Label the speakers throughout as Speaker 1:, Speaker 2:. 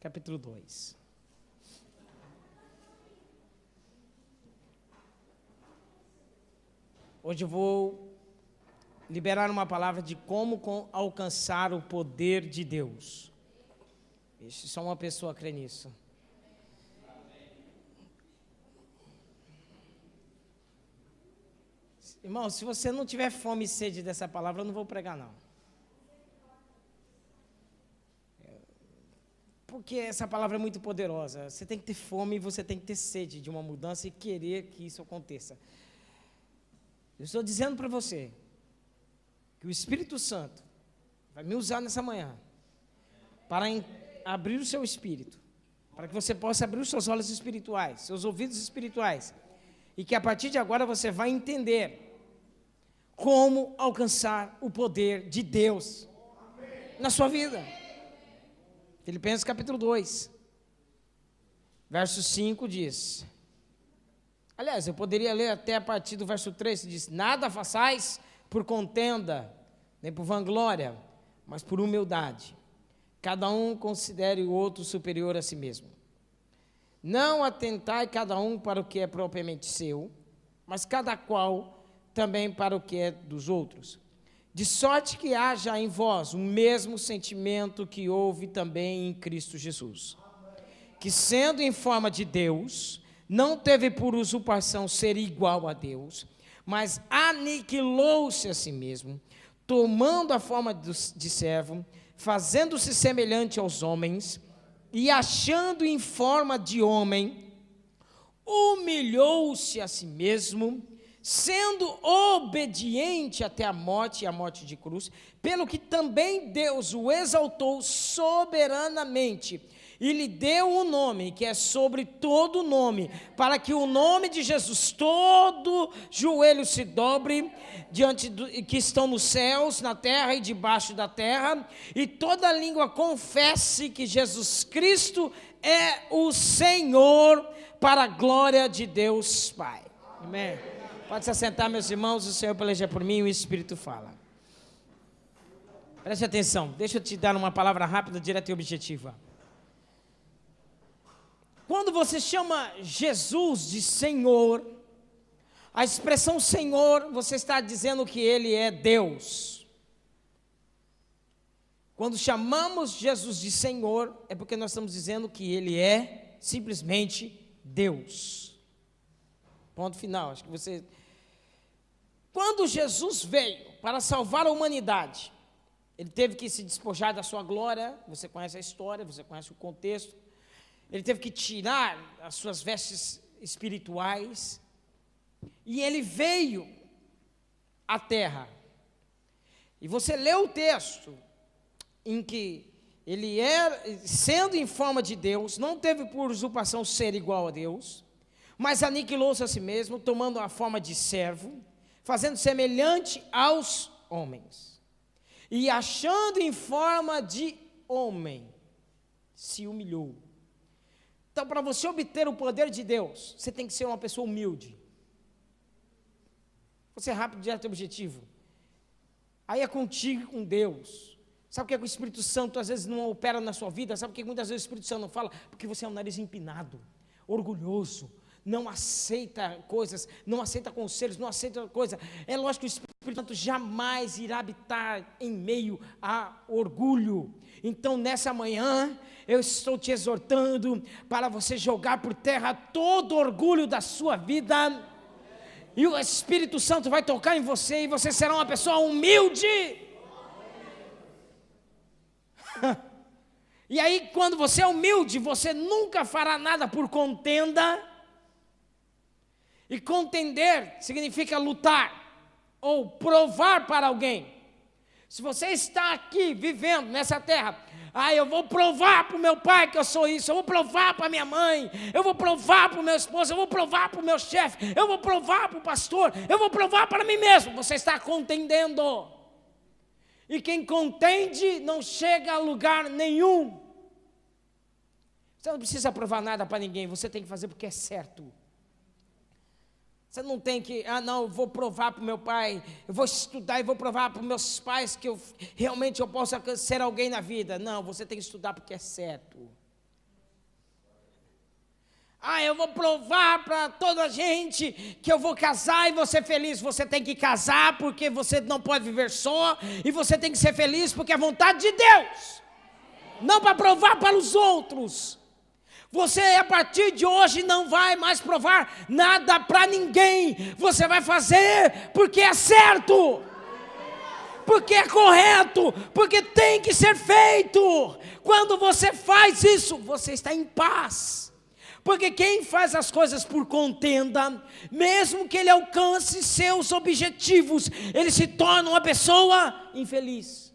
Speaker 1: capítulo 2. Hoje eu vou liberar uma palavra de como alcançar o poder de Deus. Só uma pessoa crê nisso. Irmão, se você não tiver fome e sede dessa palavra, eu não vou pregar, não. Porque essa palavra é muito poderosa. Você tem que ter fome e você tem que ter sede de uma mudança e querer que isso aconteça. Eu estou dizendo para você que o Espírito Santo vai me usar nessa manhã para abrir o seu espírito, para que você possa abrir os seus olhos espirituais, seus ouvidos espirituais, e que a partir de agora você vai entender como alcançar o poder de Deus na sua vida. Filipenses capítulo 2, verso 5 diz... Aliás, eu poderia ler até a partir do verso 3, que diz: nada façais por contenda, nem por vanglória, mas por humildade. Cada um considere o outro superior a si mesmo. Não atentai cada um para o que é propriamente seu, mas cada qual também para o que é dos outros. De sorte que haja em vós o mesmo sentimento que houve também em Cristo Jesus, que sendo em forma de Deus, não teve por usurpação ser igual a Deus, mas aniquilou-se a si mesmo, tomando a forma de servo, fazendo-se semelhante aos homens, e achando em forma de homem, humilhou-se a si mesmo, sendo obediente até a morte, e a morte de cruz, pelo que também Deus o exaltou soberanamente, e lhe deu um nome que é sobre todo nome, para que o nome de Jesus todo joelho se dobre, que estão nos céus, na terra e debaixo da terra, e toda língua confesse que Jesus Cristo é o Senhor, para a glória de Deus Pai. Amém. Pode se assentar, meus irmãos, o Senhor peleja por mim e o Espírito fala. Preste atenção, deixa eu te dar uma palavra rápida, direta e objetiva. Quando você chama Jesus de Senhor, a expressão Senhor, você está dizendo que Ele é Deus. Quando chamamos Jesus de Senhor, é porque nós estamos dizendo que Ele é simplesmente Deus. Ponto final. Acho que você... Quando Jesus veio para salvar a humanidade, Ele teve que se despojar da sua glória. Você conhece a história, você conhece o contexto. Ele teve que tirar as suas vestes espirituais, e Ele veio à terra. E você lê o texto em que Ele sendo em forma de Deus, não teve por usurpação ser igual a Deus, mas aniquilou-se a si mesmo, tomando a forma de servo, fazendo semelhante aos homens, e achando em forma de homem, se humilhou. Então, para você obter o poder de Deus, você tem que ser uma pessoa humilde. Você é rápido, direto e objetivo. Aí é contigo e com Deus. Sabe por que o Espírito Santo às vezes não opera na sua vida? Sabe por que muitas vezes o Espírito Santo não fala? Porque você é um nariz empinado, orgulhoso, não aceita coisas, não aceita conselhos, não aceita coisa. É lógico que o Espírito Santo jamais irá habitar em meio a orgulho. Então, nessa manhã, eu estou te exortando para você jogar por terra todo orgulho da sua vida, e o Espírito Santo vai tocar em você, e você será uma pessoa humilde. E aí, quando você é humilde, você nunca fará nada por contenda. E contender significa lutar, ou provar para alguém. Se você está aqui vivendo nessa terra, eu vou provar para o meu pai que eu sou isso, eu vou provar para a minha mãe, eu vou provar para o meu esposo, eu vou provar para o meu chefe, eu vou provar para o pastor, eu vou provar para mim mesmo. Você está contendendo. E quem contende não chega a lugar nenhum. Você não precisa provar nada para ninguém, você tem que fazer porque é certo. Você não tem que, não, eu vou provar para o meu pai, eu vou estudar e vou provar para os meus pais que realmente eu possa ser alguém na vida. Não, você tem que estudar porque é certo. Eu vou provar para toda a gente que eu vou casar e vou ser feliz. Você tem que casar porque você não pode viver só. E você tem que ser feliz porque é a vontade de Deus. Não para provar para os outros. Você, a partir de hoje, não vai mais provar nada para ninguém. Você vai fazer porque é certo. Porque é correto. Porque tem que ser feito. Quando você faz isso, você está em paz. Porque quem faz as coisas por contenda, mesmo que ele alcance seus objetivos, ele se torna uma pessoa infeliz.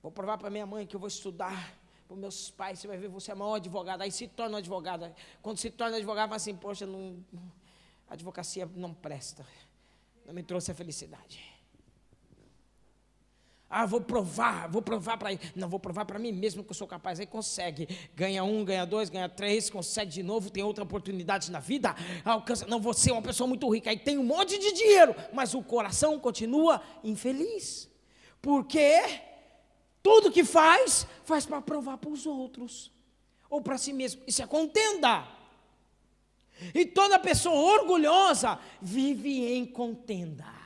Speaker 1: Vou provar para minha mãe que eu vou estudar, para meus pais, você vai ver, você é a maior advogada, aí se torna advogada. Quando se torna advogada, fala assim, poxa, a advocacia não presta, não me trouxe a felicidade. Vou provar para ele. Não, vou provar para mim mesmo que eu sou capaz. Aí consegue, ganha 1, ganha 2, ganha 3, consegue de novo, tem outra oportunidade na vida, alcança. Não, você é uma pessoa muito rica, aí tem um monte de dinheiro, mas o coração continua infeliz. Porque tudo que faz para provar para os outros, ou para si mesmo. Isso é contenda. E toda pessoa orgulhosa vive em contenda.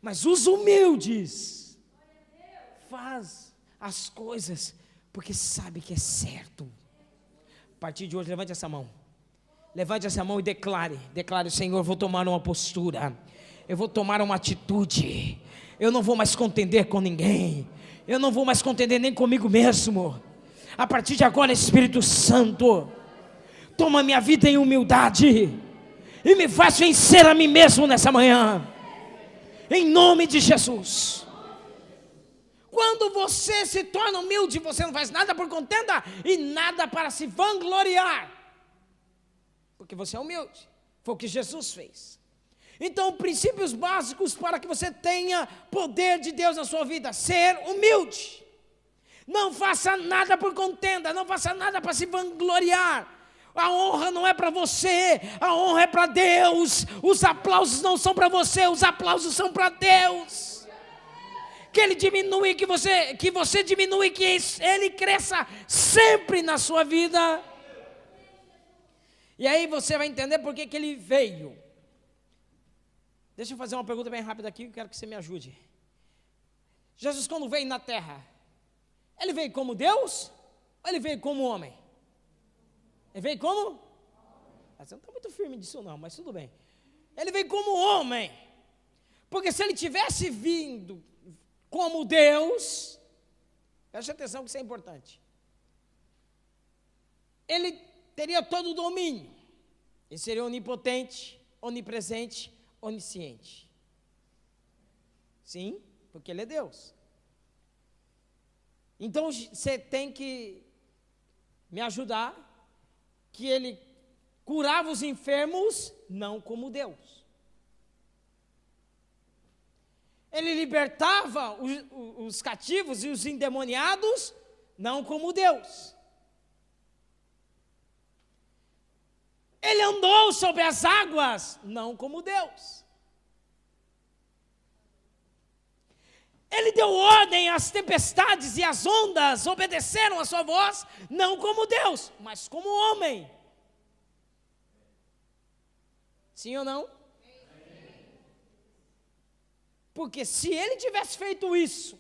Speaker 1: Mas os humildes faz as coisas porque sabe que é certo. A partir de hoje, levante essa mão. Levante essa mão e declare, Senhor, eu vou tomar uma postura. Eu vou tomar uma atitude. Eu não vou mais contender com ninguém. Eu não vou mais contender nem comigo mesmo. A partir de agora, Espírito Santo, toma minha vida em humildade e me faz vencer a mim mesmo nessa manhã. Em nome de Jesus. Quando você se torna humilde, você não faz nada por contenda e nada para se vangloriar, porque você é humilde. Foi o que Jesus fez. Então, princípios básicos para que você tenha poder de Deus na sua vida: ser humilde. Não faça nada por contenda, não faça nada para se vangloriar. A honra não é para você, a honra é para Deus. Os aplausos não são para você, os aplausos são para Deus. Que Ele diminui, que você diminui, que Ele cresça sempre na sua vida. E aí você vai entender por que Ele veio. Deixa eu fazer uma pergunta bem rápida aqui, eu quero que você me ajude. Jesus, quando veio na terra, Ele veio como Deus ou Ele veio como homem? Ele veio como? Você não está muito firme disso não, mas tudo bem. Ele veio como homem. Porque se ele tivesse vindo como Deus, preste atenção que isso é importante. Ele teria todo o domínio. Ele seria onipotente, onipresente, onisciente. Sim, porque ele é Deus. Então você tem que me ajudar, que ele curava os enfermos, não como Deus. Ele libertava os cativos e os endemoniados, não como Deus. Ele andou sobre as águas, não como Deus. Ele deu ordem às tempestades e às ondas obedeceram a sua voz, não como Deus, mas como homem. Sim ou não? Porque se ele tivesse feito isso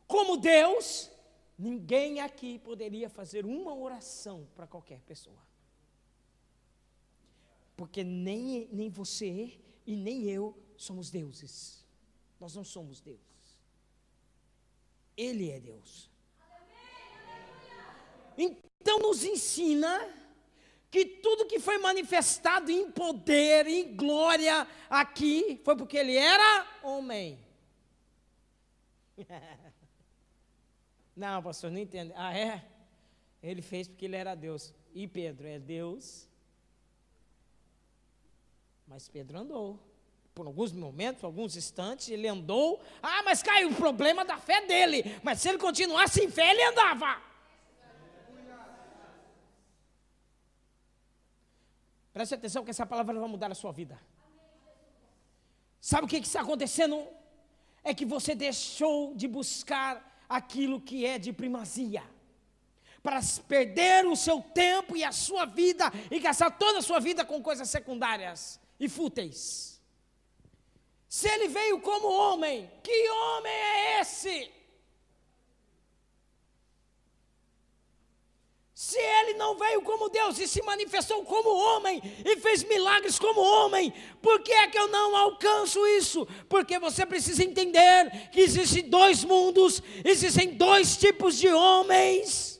Speaker 1: como Deus, ninguém aqui poderia fazer uma oração para qualquer pessoa. Porque nem você e nem eu somos deuses. Nós não somos deuses. Ele é Deus. Então nos ensina que tudo que foi manifestado em poder, em glória aqui, foi porque ele era homem. Não, pastor, não entende. É? Ele fez porque ele era Deus. E Pedro é Deus. Mas Pedro andou. Por alguns momentos, alguns instantes, ele andou. Mas caiu o problema da fé dele. Mas se ele continuasse em fé, ele andava. Preste atenção que essa palavra vai mudar a sua vida. Sabe o que está acontecendo? É que você deixou de buscar aquilo que é de primazia. para perder o seu tempo e a sua vida e gastar toda a sua vida com coisas secundárias e fúteis. Se ele veio como homem, que homem é esse? Se ele não veio como Deus e se manifestou como homem e fez milagres como homem, por que é que eu não alcanço isso? Porque você precisa entender que existem dois mundos, existem dois tipos de homens.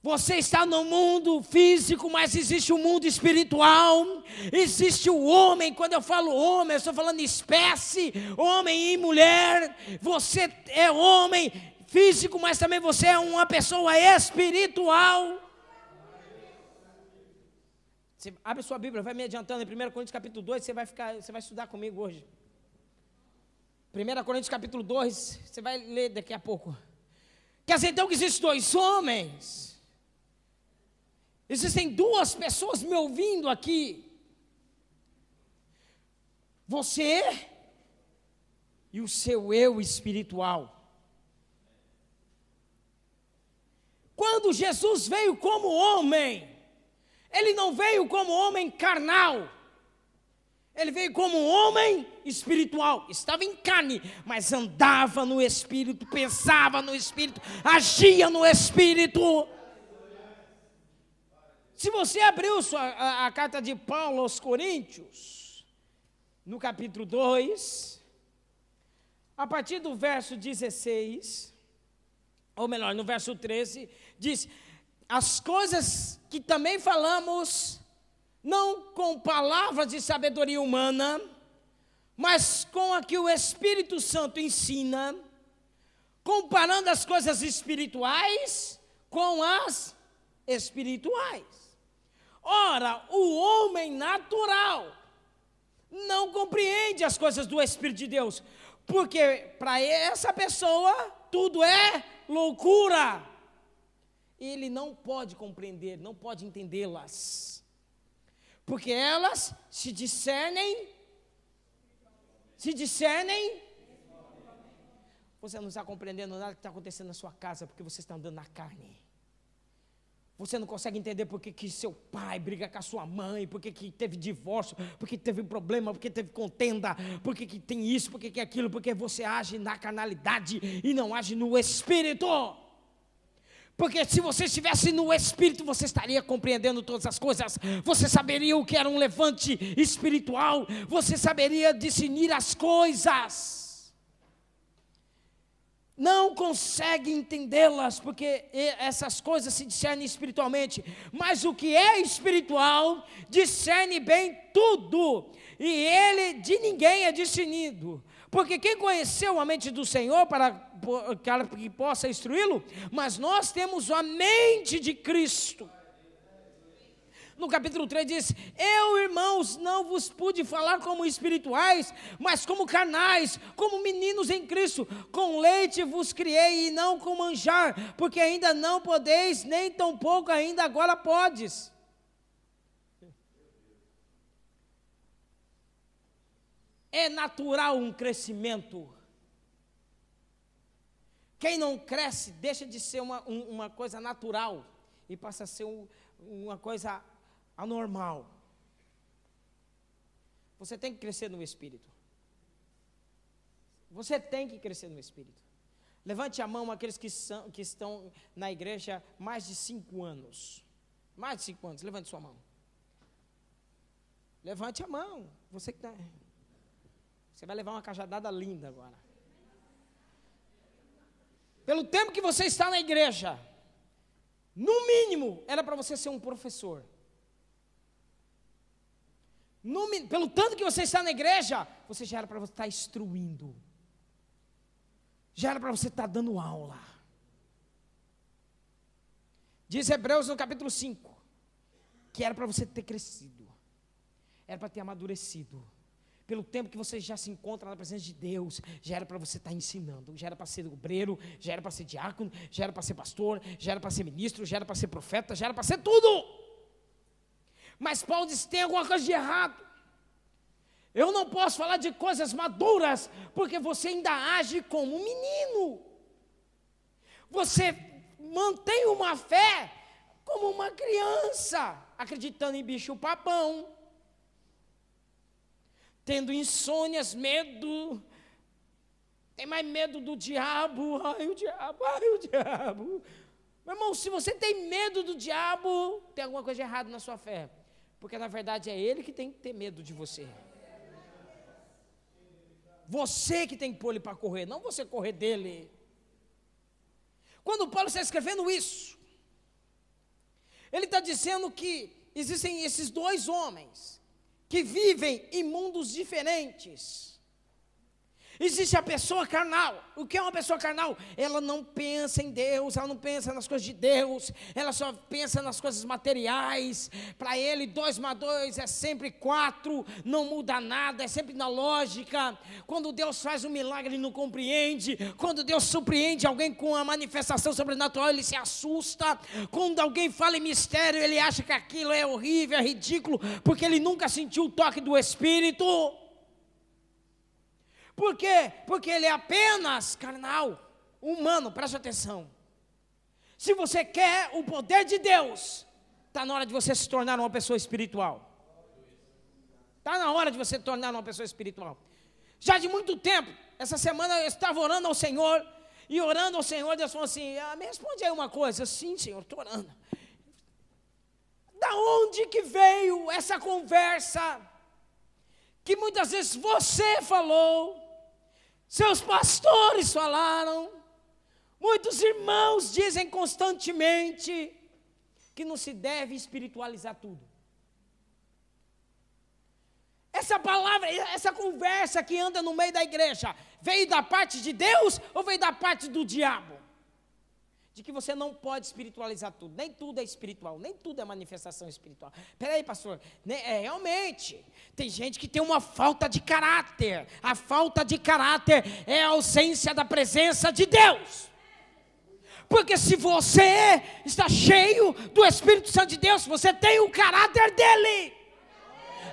Speaker 1: Você está no mundo físico, mas existe o mundo espiritual. Existe o homem. Quando eu falo homem, eu estou falando espécie, homem e mulher. Você é homem físico, mas também você é uma pessoa espiritual. Você abre sua Bíblia, vai me adiantando em 1 Coríntios capítulo 2, você vai estudar comigo hoje. 1 Coríntios capítulo 2, você vai ler daqui a pouco. Quer dizer então que existem dois homens. Existem duas pessoas me ouvindo aqui. Você e o seu eu espiritual. Quando Jesus veio como homem, ele não veio como homem carnal. Ele veio como um homem espiritual. Estava em carne, mas andava no Espírito, pensava no Espírito, agia no Espírito. Se você abriu a carta de Paulo aos Coríntios, no capítulo 2, a partir do verso 16, ou melhor, no verso 13, diz: as coisas que também falamos, não com palavras de sabedoria humana, mas com a que o Espírito Santo ensina, comparando as coisas espirituais com as espirituais. Ora, o homem natural não compreende as coisas do Espírito de Deus, porque para essa pessoa tudo é loucura. Ele não pode compreender, não pode entendê-las, porque elas se discernem. Você não está compreendendo nada que está acontecendo na sua casa, porque você está andando na carne. Você não consegue entender por que seu pai briga com a sua mãe, por que teve divórcio, por que teve problema, por que teve contenda, por que tem isso, por que aquilo, porque você age na carnalidade e não age no Espírito. Porque se você estivesse no Espírito, você estaria compreendendo todas as coisas, você saberia o que era um levante espiritual, você saberia discernir as coisas. Não consegue entendê-las, porque essas coisas se discernem espiritualmente, mas o que é espiritual, discerne bem tudo, e ele de ninguém é discernido, porque quem conheceu a mente do Senhor para que possa instruí-lo? Mas nós temos a mente de Cristo. No capítulo 3 diz: eu, irmãos, não vos pude falar como espirituais, mas como carnais, como meninos em Cristo. Com leite vos criei e não com manjar, porque ainda não podeis, nem tampouco ainda agora podes. É natural um crescimento. Quem não cresce deixa de ser uma coisa natural e passa a ser uma coisa anormal. Você tem que crescer no Espírito. Você tem que crescer no Espírito. Levante a mão aqueles que estão na igreja mais de 5 anos. Mais de 5 anos, levante sua mão. Levante a mão. Você vai levar uma cajadada linda agora. Pelo tempo que você está na igreja, no mínimo, era para você ser um professor. Pelo tanto que você está na igreja, você já era para você estar instruindo. Já era para você estar dando aula. Diz Hebreus no capítulo 5, que era para você ter crescido. Era para ter amadurecido. Pelo tempo que você já se encontra na presença de Deus, já era para você estar ensinando, já era para ser obreiro, já era para ser diácono, já era para ser pastor, já era para ser ministro, já era para ser profeta, já era para ser tudo. Mas Paulo diz: tem alguma coisa de errado. Eu não posso falar de coisas maduras, porque você ainda age como um menino. Você mantém uma fé como uma criança, acreditando em bicho-papão, tendo insônias, medo, tem mais medo do diabo, ai o diabo. Meu irmão, se você tem medo do diabo, tem alguma coisa de errado na sua fé, porque na verdade é ele que tem que ter medo de você. Você que tem que pôr ele para correr, não você correr dele. Quando Paulo está escrevendo isso, ele está dizendo que existem esses dois homens que vivem em mundos diferentes. Existe a pessoa carnal. O que é uma pessoa carnal? Ela não pensa em Deus, ela não pensa nas coisas de Deus, ela só pensa nas coisas materiais. Para ele, 2 mais 2 é sempre 4, não muda nada, é sempre na lógica. Quando Deus faz um milagre, ele não compreende. Quando Deus surpreende alguém com a manifestação sobrenatural, ele se assusta. Quando alguém fala em mistério, ele acha que aquilo é horrível, é ridículo, porque ele nunca sentiu o toque do Espírito. Por quê? Porque ele é apenas carnal, humano, preste atenção. Se você quer o poder de Deus, está na hora de você se tornar uma pessoa espiritual. Está na hora de você se tornar uma pessoa espiritual. Já de muito tempo, essa semana eu estava orando ao Senhor, e orando ao Senhor, Deus falou assim, me responde aí uma coisa. Sim, Senhor, estou orando. Da onde que veio essa conversa, que muitas vezes você falou, seus pastores falaram, muitos irmãos dizem constantemente que não se deve espiritualizar tudo. Essa palavra, essa conversa que anda no meio da igreja, veio da parte de Deus ou veio da parte do diabo? De que você não pode espiritualizar tudo, nem tudo é espiritual, nem tudo é manifestação espiritual. Peraí, pastor, realmente, tem gente que tem uma falta de caráter. A falta de caráter é a ausência da presença de Deus. Porque se você está cheio do Espírito Santo de Deus, você tem o caráter dele.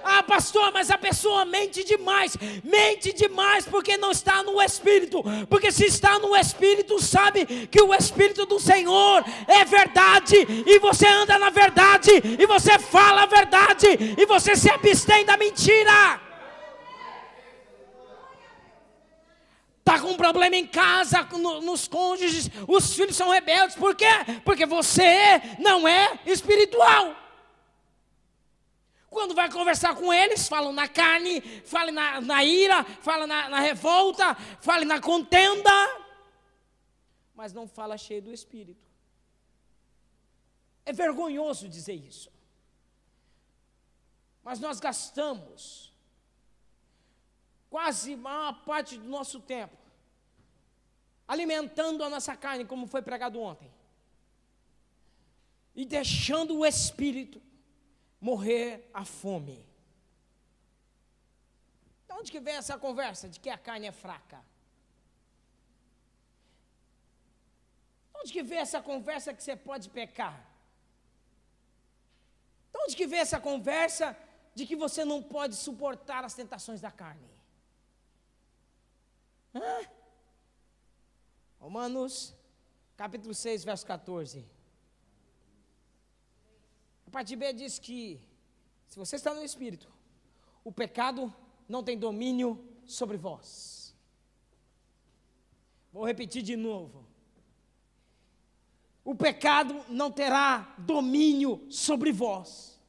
Speaker 1: Ah, pastor, mas a pessoa mente demais porque não está no Espírito. Porque se está no Espírito, sabe que o Espírito do Senhor é verdade, e você anda na verdade, e você fala a verdade, e você se abstém da mentira. Está com um problema em casa, nos cônjuges, os filhos são rebeldes, por quê? Porque você não é espiritual. Quando vai conversar com eles, falam na carne, falam na ira, falam na revolta, falam na contenda, mas não fala cheio do Espírito. É vergonhoso dizer isso. Mas nós gastamos quase a maior parte do nosso tempo alimentando a nossa carne, como foi pregado ontem, e deixando o Espírito morrer a fome. De onde que vem essa conversa de que a carne é fraca? De onde que vem essa conversa que você pode pecar? De onde que vem essa conversa de que você não pode suportar as tentações da carne? Romanos, capítulo 6, verso 14. A parte B diz que, se você está no Espírito, o pecado não tem domínio sobre vós. Vou repetir de novo. O pecado não terá domínio sobre vós.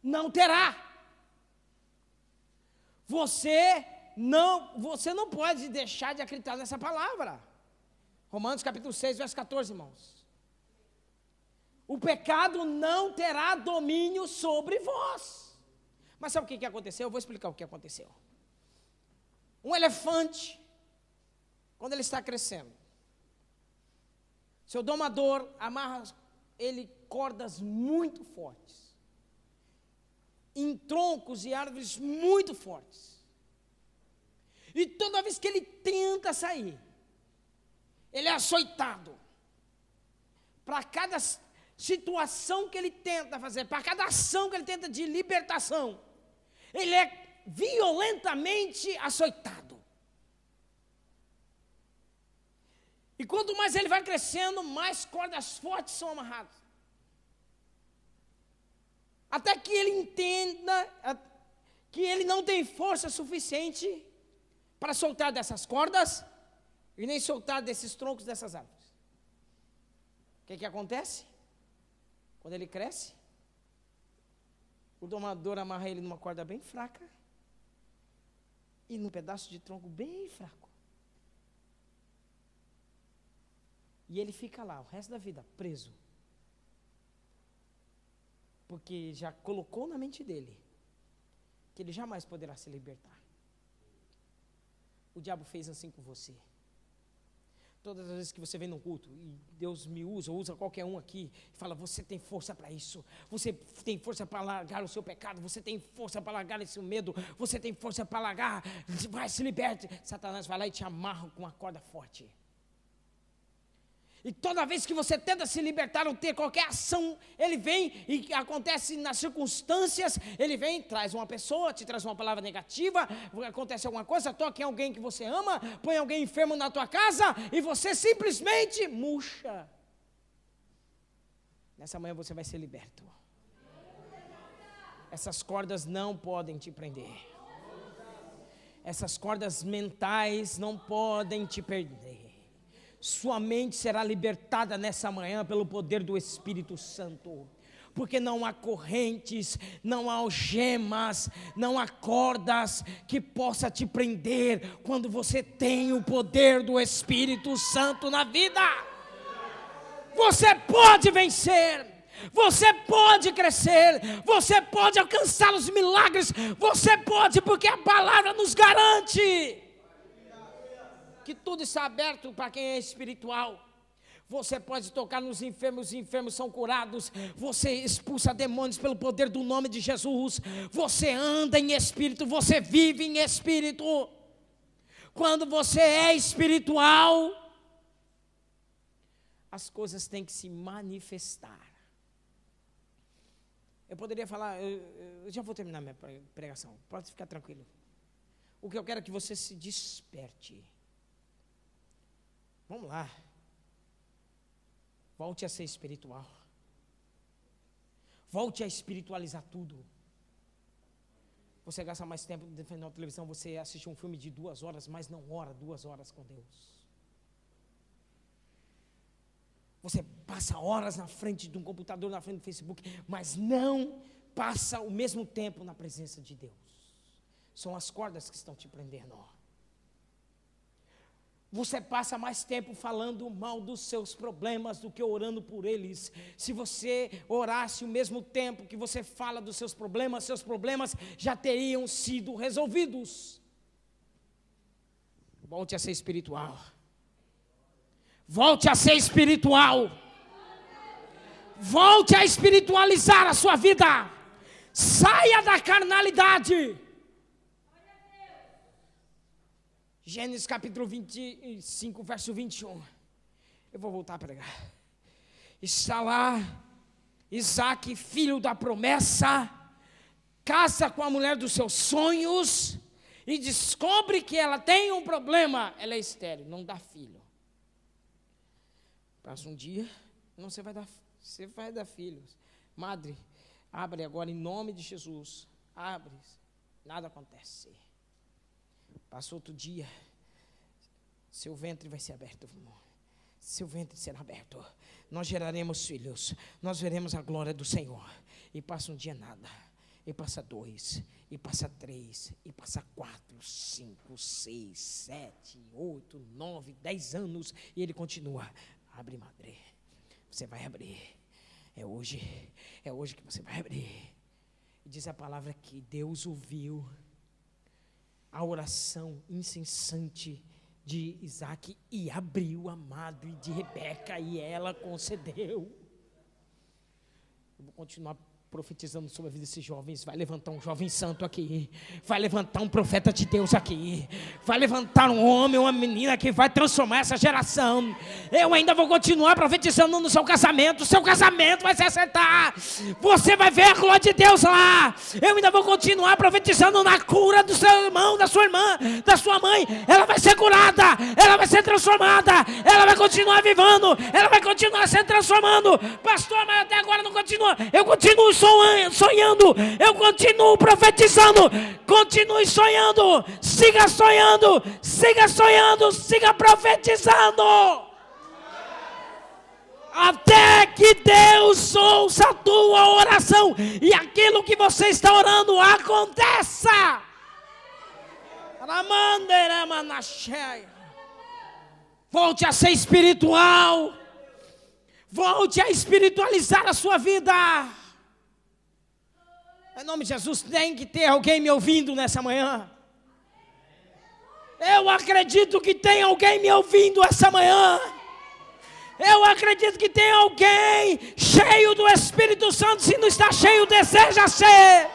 Speaker 1: Não terá. Você não pode deixar de acreditar nessa palavra. Romanos capítulo 6, verso 14, irmãos. O pecado não terá domínio sobre vós. Mas sabe o que aconteceu? Eu vou explicar o que aconteceu. Um elefante, quando ele está crescendo, seu domador amarra ele cordas muito fortes, em troncos e árvores muito fortes. E toda vez que ele tenta sair, ele é açoitado. Para cada situação que ele tenta fazer, para cada ação que ele tenta de libertação, ele é violentamente açoitado. E quanto mais ele vai crescendo, mais cordas fortes são amarradas. Até que ele entenda que ele não tem força suficiente para soltar dessas cordas e nem soltar desses troncos dessas árvores. O que acontece? Quando ele cresce, o domador amarra ele numa corda bem fraca e num pedaço de tronco bem fraco. E ele fica lá o resto da vida preso. Porque já colocou na mente dele que ele jamais poderá se libertar. O diabo fez assim com você. Todas as vezes que você vem num culto e Deus me usa, ou usa qualquer um aqui, e fala, você tem força para isso, você tem força para largar o seu pecado, você tem força para largar esse medo, você tem força para largar, vai, se liberte. Satanás vai lá e te amarra com uma corda forte. E toda vez que você tenta se libertar ou ter qualquer ação, ele vem e acontece nas circunstâncias, ele vem, traz uma pessoa, te traz uma palavra negativa, acontece alguma coisa, toca em alguém que você ama, põe alguém enfermo na tua casa e você simplesmente murcha. Nessa manhã você vai ser liberto. Essas cordas não podem te prender. Essas cordas mentais não podem te perder. Sua mente será libertada nessa manhã pelo poder do Espírito Santo. Porque não há correntes, não há algemas, não há cordas que possa te prender quando você tem o poder do Espírito Santo na vida. Você pode vencer. Você pode crescer, você pode alcançar os milagres, você pode, porque a palavra nos garante que tudo está aberto para quem é espiritual. Você pode tocar nos enfermos, os enfermos são curados. Você expulsa demônios pelo poder do nome de Jesus. Você anda em espírito, você vive em espírito. Quando você é espiritual, as coisas têm que se manifestar. Eu poderia falar, eu já vou terminar minha pregação, pode ficar tranquilo. O que eu quero é que você se desperte. Vamos lá. Volte a ser espiritual. Volte a espiritualizar tudo. Você gasta mais tempo defendendo a televisão, você assiste um filme de 2 horas, mas não ora 2 horas com Deus. Você passa horas na frente de um computador, na frente do Facebook, mas não passa o mesmo tempo na presença de Deus. São as cordas que estão te prendendo. Você passa mais tempo falando mal dos seus problemas do que orando por eles. Se você orasse o mesmo tempo que você fala dos seus problemas já teriam sido resolvidos. Volte a ser espiritual. Volte a ser espiritual. Volte a espiritualizar a sua vida. Saia da carnalidade. Gênesis capítulo 25, verso 21. Eu vou voltar a pregar. Está lá Isaac, filho da promessa, casa com a mulher dos seus sonhos e descobre que ela tem um problema. Ela é estéril, não dá filho. Passa um dia, não, você vai dar filhos. Madre, abre agora em nome de Jesus. Abre, nada acontece. Passa outro dia, seu ventre vai ser aberto, seu ventre será aberto, nós geraremos filhos, nós veremos a glória do Senhor. E passa um dia nada, e passa 2, e passa 3, e passa 4, 5, 6, 7, 8, 9, 10 anos, e ele continua, abre, madre, você vai abrir, é hoje que você vai abrir. E diz a palavra que Deus ouviu a oração incessante de Isaac e abriu a madre de Rebeca e ela concedeu. Eu vou continuar profetizando sobre a vida desses jovens. Vai levantar um jovem santo aqui, vai levantar um profeta de Deus aqui, vai levantar um homem, uma menina que vai transformar essa geração. Eu ainda vou continuar profetizando no seu casamento vai se acertar, você vai ver a glória de Deus lá. Eu ainda vou continuar profetizando na cura do seu irmão, da sua irmã, da sua mãe. Ela vai ser curada, ela vai ser transformada, ela vai continuar vivendo, ela vai continuar se transformando. Pastor, mas até agora não continua. Eu continuo sonhando, eu continuo profetizando. Continue sonhando, siga sonhando, siga profetizando, até que Deus ouça a tua oração e aquilo que você está orando aconteça. Volte a ser espiritual. Volte a espiritualizar a sua vida. Em nome de Jesus, tem que ter alguém me ouvindo nessa manhã. Eu acredito que tem alguém me ouvindo essa manhã. Eu acredito que tem alguém cheio do Espírito Santo. Se não está cheio, deseja ser.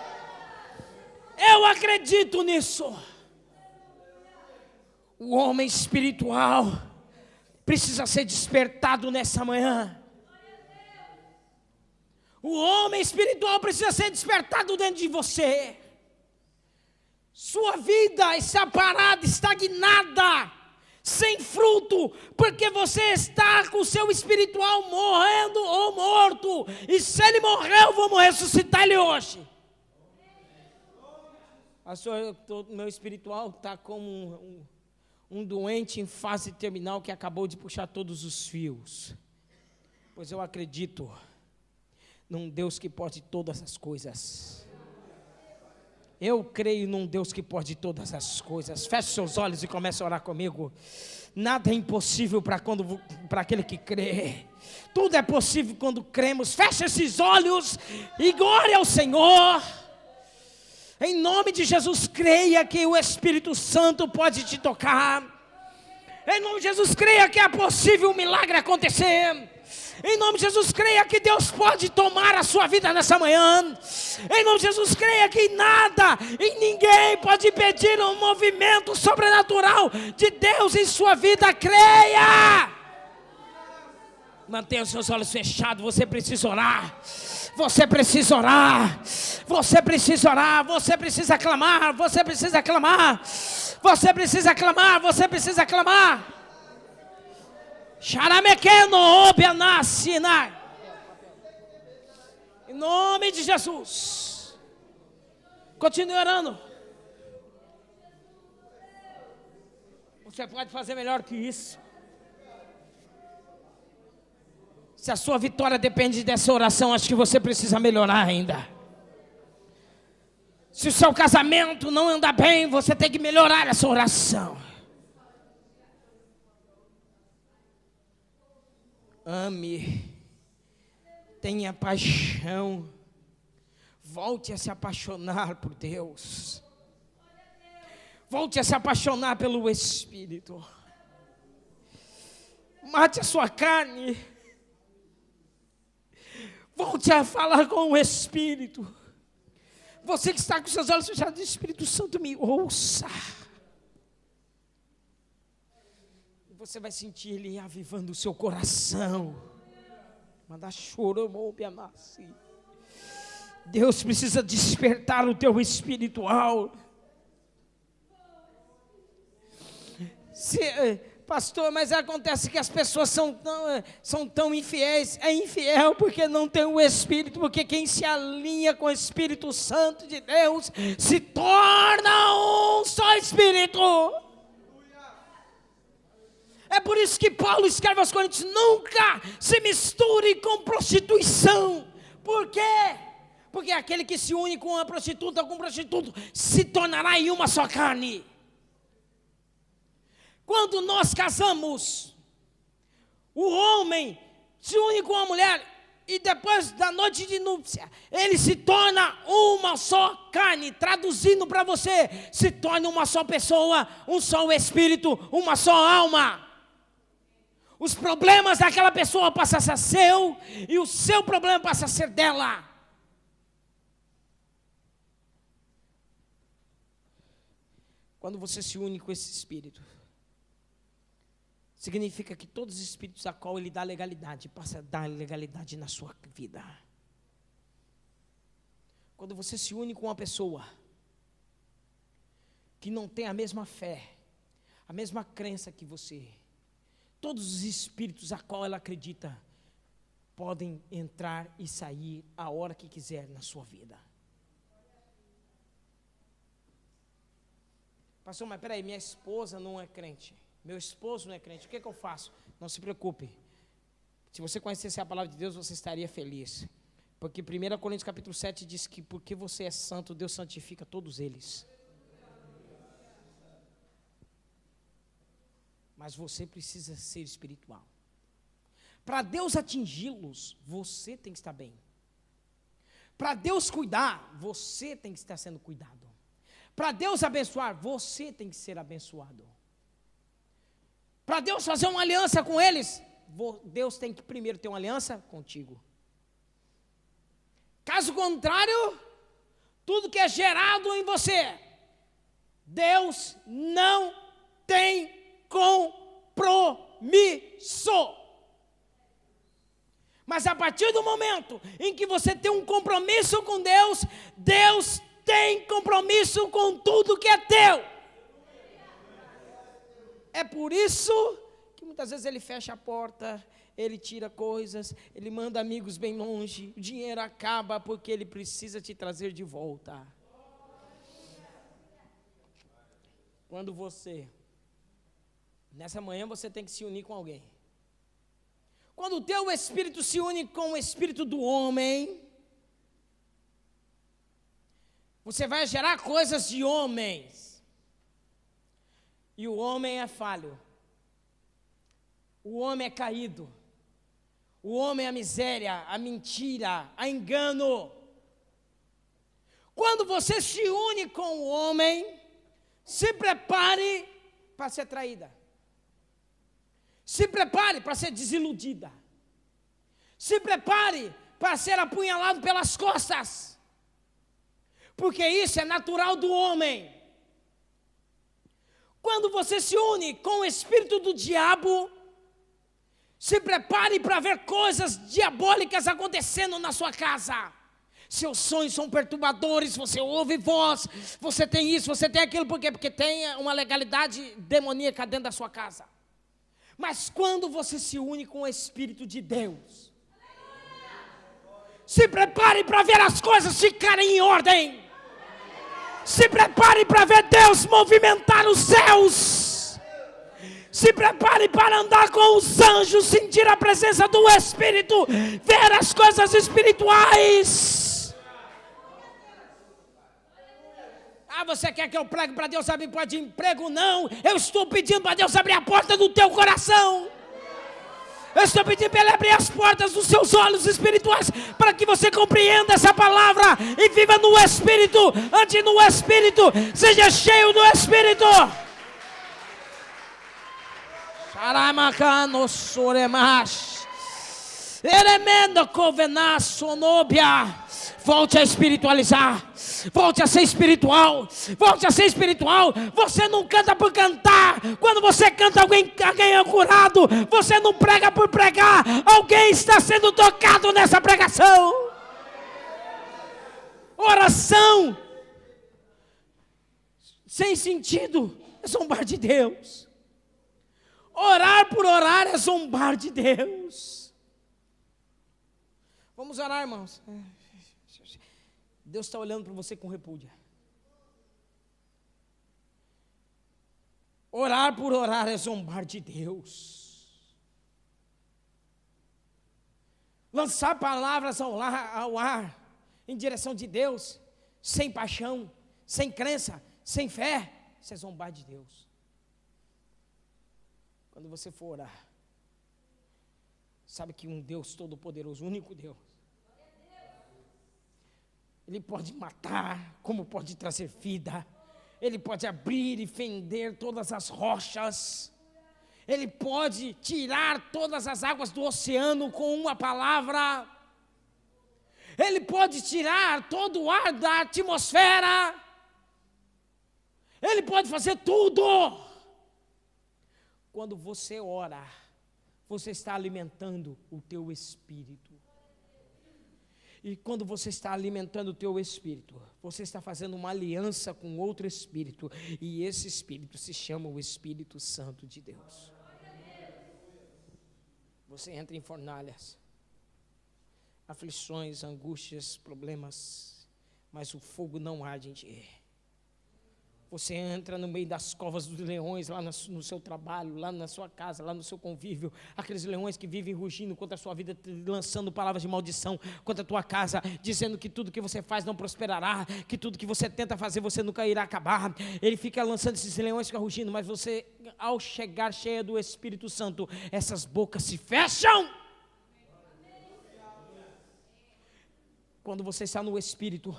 Speaker 1: Eu acredito nisso. O homem espiritual precisa ser despertado nessa manhã. O homem espiritual precisa ser despertado dentro de você. Sua vida está parada, estagnada, sem fruto, porque você está com o seu espiritual morrendo ou morto. E se ele morreu, vamos ressuscitar ele hoje. Pastor, meu espiritual está como um doente em fase terminal que acabou de puxar todos os fios. Pois eu acredito num Deus que pode todas as coisas. Eu creio num Deus que pode todas as coisas. Feche seus olhos e comece a orar comigo. Nada é impossível para aquele que crê. Tudo é possível quando cremos. Feche esses olhos e glória ao Senhor. Em nome de Jesus, creia que o Espírito Santo pode te tocar. Em nome de Jesus, creia que é possível um milagre acontecer. Em nome de Jesus, creia que Deus pode tomar a sua vida nessa manhã. Em nome de Jesus, creia que nada e ninguém pode impedir um movimento sobrenatural de Deus em sua vida. Creia! Mantenha os seus olhos fechados. Você precisa orar. Você precisa orar. Você precisa orar. Você precisa clamar. Você precisa clamar. Você precisa clamar. Você precisa clamar. Em nome de Jesus. Continue orando. Você pode fazer melhor que isso. Se a sua vitória depende dessa oração, acho que você precisa melhorar ainda. Se o seu casamento não anda bem, você tem que melhorar essa oração. Ame, tenha paixão, volte a se apaixonar por Deus, volte a se apaixonar pelo Espírito, mate a sua carne, volte a falar com o Espírito. Você que está com seus olhos fechados, Espírito Santo, me ouça. Você vai sentir Ele avivando o seu coração. Deus precisa despertar o teu espiritual. Pastor, mas acontece que as pessoas são tão infiéis. É infiel porque não tem o Espírito. Porque quem se alinha com o Espírito Santo de Deus se torna um só Espírito. É por isso que Paulo escreve aos Coríntios: nunca se misture com prostituição. Por quê? Porque aquele que se une com uma prostituta ou com um prostituto se tornará em uma só carne. Quando nós casamos, o homem se une com a mulher e depois da noite de núpcia, ele se torna uma só carne. Traduzindo para você, se torna uma só pessoa, um só espírito, uma só alma. Os problemas daquela pessoa passam a ser seu e o seu problema passa a ser dela. Quando você se une com esse Espírito, significa que todos os espíritos a qual ele dá legalidade, passa a dar legalidade na sua vida. Quando você se une com uma pessoa que não tem a mesma fé, a mesma crença que você, todos os espíritos a qual ela acredita podem entrar e sair a hora que quiser na sua vida. Pastor, mas peraí, minha esposa não é crente, meu esposo não é crente, o que eu faço? Não se preocupe, se você conhecesse a palavra de Deus, você estaria feliz, porque 1 Coríntios capítulo 7 diz que porque você é santo, Deus santifica todos eles. Mas você precisa ser espiritual. Para Deus atingi-los, você tem que estar bem. Para Deus cuidar, você tem que estar sendo cuidado. Para Deus abençoar, você tem que ser abençoado. Para Deus fazer uma aliança com eles, Deus tem que primeiro ter uma aliança contigo. Caso contrário, tudo que é gerado em você, Deus não tem compromisso. Mas a partir do momento em que você tem um compromisso com Deus, Deus tem compromisso com tudo que é teu. É por isso que muitas vezes ele fecha a porta, ele tira coisas, ele manda amigos bem longe, o dinheiro acaba porque ele precisa te trazer de volta. Quando você, nessa manhã você tem que se unir com alguém. Quando o teu espírito se une com o espírito do homem, você vai gerar coisas de homens. E o homem é falho. O homem é caído. O homem é a miséria, a mentira, a engano. Quando você se une com o homem, se prepare para ser traída. Se prepare para ser desiludida. Se prepare para ser apunhalado pelas costas. Porque isso é natural do homem. Quando você se une com o espírito do diabo, se prepare para ver coisas diabólicas acontecendo na sua casa. Seus sonhos são perturbadores, você ouve voz, você tem isso, você tem aquilo, por quê? Porque tem uma legalidade demoníaca dentro da sua casa. Mas quando você se une com o Espírito de Deus, se prepare para ver as coisas ficarem em ordem. Se prepare para ver Deus movimentar os céus. Se prepare para andar com os anjos, sentir a presença do Espírito, ver as coisas espirituais. Ah, você quer que eu pregue para Deus abrir porta de emprego? Não, eu estou pedindo para Deus abrir a porta do teu coração. Eu estou pedindo para Ele abrir as portas dos seus olhos espirituais, para que você compreenda essa palavra e viva no Espírito, ande no Espírito, seja cheio do Espírito. Sharamacano soremash, eremendo covenas sonobia. Volte a espiritualizar, volte a ser espiritual, volte a ser espiritual. Você não canta por cantar. Quando você canta, alguém é curado. Você não prega por pregar, alguém está sendo tocado nessa pregação. Oração sem sentido é zombar de Deus. Orar por orar é zombar de Deus. Vamos orar, irmãos. Deus está olhando para você com repúdia. Orar por orar é zombar de Deus. Lançar palavras ao ar, em direção de Deus, sem paixão, sem crença, sem fé, isso é zombar de Deus. Quando você for orar, sabe que um Deus todo-poderoso, único Deus, Ele pode matar, como pode trazer vida. Ele pode abrir e fender todas as rochas. Ele pode tirar todas as águas do oceano com uma palavra. Ele pode tirar todo o ar da atmosfera. Ele pode fazer tudo. Quando você ora, você está alimentando o teu espírito. E quando você está alimentando o teu espírito, você está fazendo uma aliança com outro espírito. E esse espírito se chama o Espírito Santo de Deus. Você entra em fornalhas, aflições, angústias, problemas, mas o fogo não arde em ti. Você entra no meio das covas dos leões, lá no seu trabalho, lá na sua casa, lá no seu convívio, aqueles leões que vivem rugindo contra a sua vida, lançando palavras de maldição contra a tua casa, dizendo que tudo que você faz não prosperará, que tudo que você tenta fazer você nunca irá acabar. Ele fica lançando esses leões, fica rugindo, mas você, ao chegar cheia do Espírito Santo, essas bocas se fecham. Quando você está no Espírito,